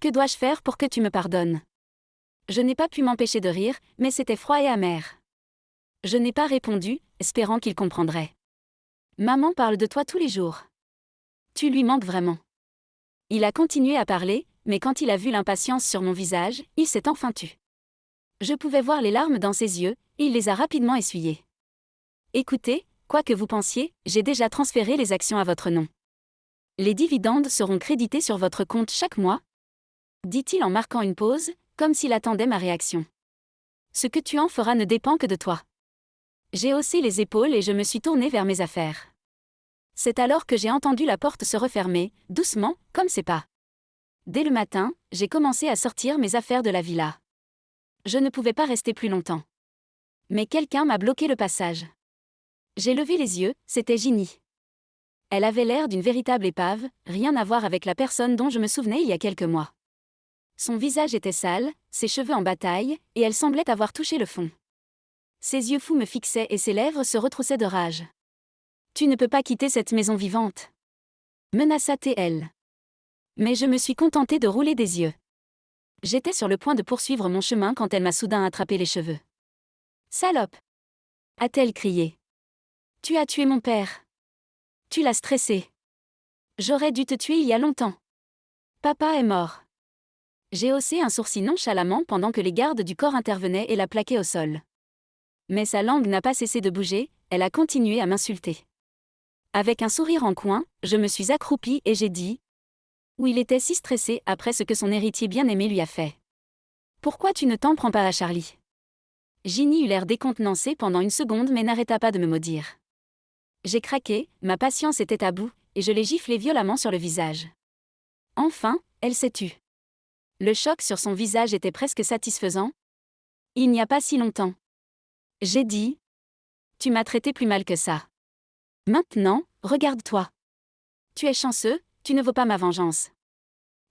Que dois-je faire pour que tu me pardonnes? Je n'ai pas pu m'empêcher de rire, mais c'était froid et amer. Je n'ai pas répondu, espérant qu'il comprendrait. Maman parle de toi tous les jours. Tu lui manques vraiment. Il a continué à parler, mais quand il a vu l'impatience sur mon visage, il s'est enfin tu. Je pouvais voir les larmes dans ses yeux, et il les a rapidement essuyées. Écoutez, quoi que vous pensiez, j'ai déjà transféré les actions à votre nom. Les dividendes seront crédités sur votre compte chaque mois, dit-il en marquant une pause, comme s'il attendait ma réaction. Ce que tu en feras ne dépend que de toi. J'ai haussé les épaules et je me suis tournée vers mes affaires. C'est alors que j'ai entendu la porte se refermer, doucement, comme ses pas. Dès le matin, j'ai commencé à sortir mes affaires de la villa. Je ne pouvais pas rester plus longtemps. Mais quelqu'un m'a bloqué le passage. J'ai levé les yeux, c'était Ginny. Elle avait l'air d'une véritable épave, rien à voir avec la personne dont je me souvenais il y a quelques mois. Son visage était sale, ses cheveux en bataille, et elle semblait avoir touché le fond. Ses yeux fous me fixaient et ses lèvres se retroussaient de rage. « Tu ne peux pas quitter cette maison vivante !» menaça-t-elle. Mais je me suis contentée de rouler des yeux. J'étais sur le point de poursuivre mon chemin quand elle m'a soudain attrapé les cheveux. « Salope !» a-t-elle crié. « Tu as tué mon père. Tu l'as stressé. J'aurais dû te tuer il y a longtemps. Papa est mort. » J'ai haussé un sourcil nonchalamment pendant que les gardes du corps intervenaient et la plaquaient au sol. Mais sa langue n'a pas cessé de bouger, elle a continué à m'insulter. Avec un sourire en coin, je me suis accroupie et j'ai dit. Où il était si stressé après ce que son héritier bien-aimé lui a fait. Pourquoi tu ne t'en prends pas à Charlie? Ginny eut l'air décontenancée pendant une seconde mais n'arrêta pas de me maudire. J'ai craqué, ma patience était à bout, et je l'ai giflé violemment sur le visage. Enfin, elle s'est tue. Le choc sur son visage était presque satisfaisant. Il n'y a pas si longtemps. J'ai dit. Tu m'as traité plus mal que ça. Maintenant, regarde-toi. Tu es chanceux, tu ne vaux pas ma vengeance.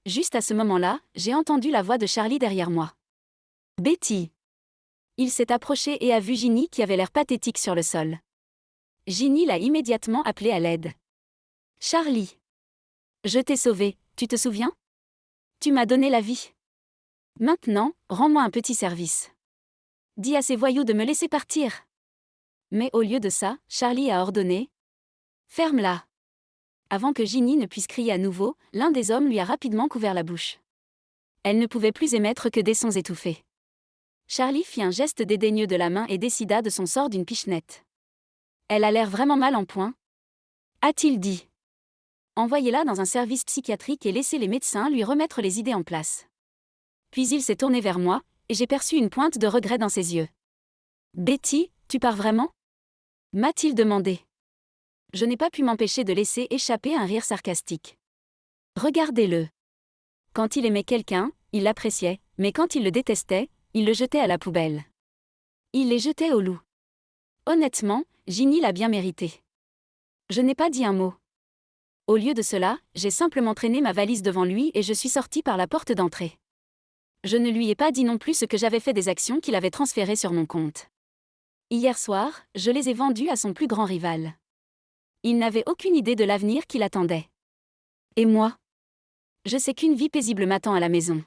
Juste à ce moment-là, j'ai entendu la voix de Charlie derrière moi. Betty. Il s'est approché et a vu Ginny qui avait l'air pathétique sur le sol. Ginny l'a immédiatement appelé à l'aide. Charlie. Je t'ai sauvé, tu te souviens? Tu m'as donné la vie. Maintenant, rends-moi un petit service. Dis à ces voyous de me laisser partir. Mais au lieu de ça, Charlie a ordonné. Ferme-la. Avant que Ginny ne puisse crier à nouveau, l'un des hommes lui a rapidement couvert la bouche. Elle ne pouvait plus émettre que des sons étouffés. Charlie fit un geste dédaigneux de la main et décida de son sort d'une pichenette. Elle a l'air vraiment mal en point, a-t-il dit. Envoyez-la dans un service psychiatrique et laissez les médecins lui remettre les idées en place. Puis il s'est tourné vers moi, et j'ai perçu une pointe de regret dans ses yeux. Betty, tu pars vraiment? M'a-t-il demandé. Je n'ai pas pu m'empêcher de laisser échapper un rire sarcastique. Regardez-le. Quand il aimait quelqu'un, il l'appréciait, mais quand il le détestait, il le jetait à la poubelle. Il les jetait au loup. Honnêtement, Ginny l'a bien mérité. Je n'ai pas dit un mot. Au lieu de cela, j'ai simplement traîné ma valise devant lui et je suis sortie par la porte d'entrée. Je ne lui ai pas dit non plus ce que j'avais fait des actions qu'il avait transférées sur mon compte. Hier soir, je les ai vendues à son plus grand rival. Il n'avait aucune idée de l'avenir qui l'attendait. Et moi? Je sais qu'une vie paisible m'attend à la maison.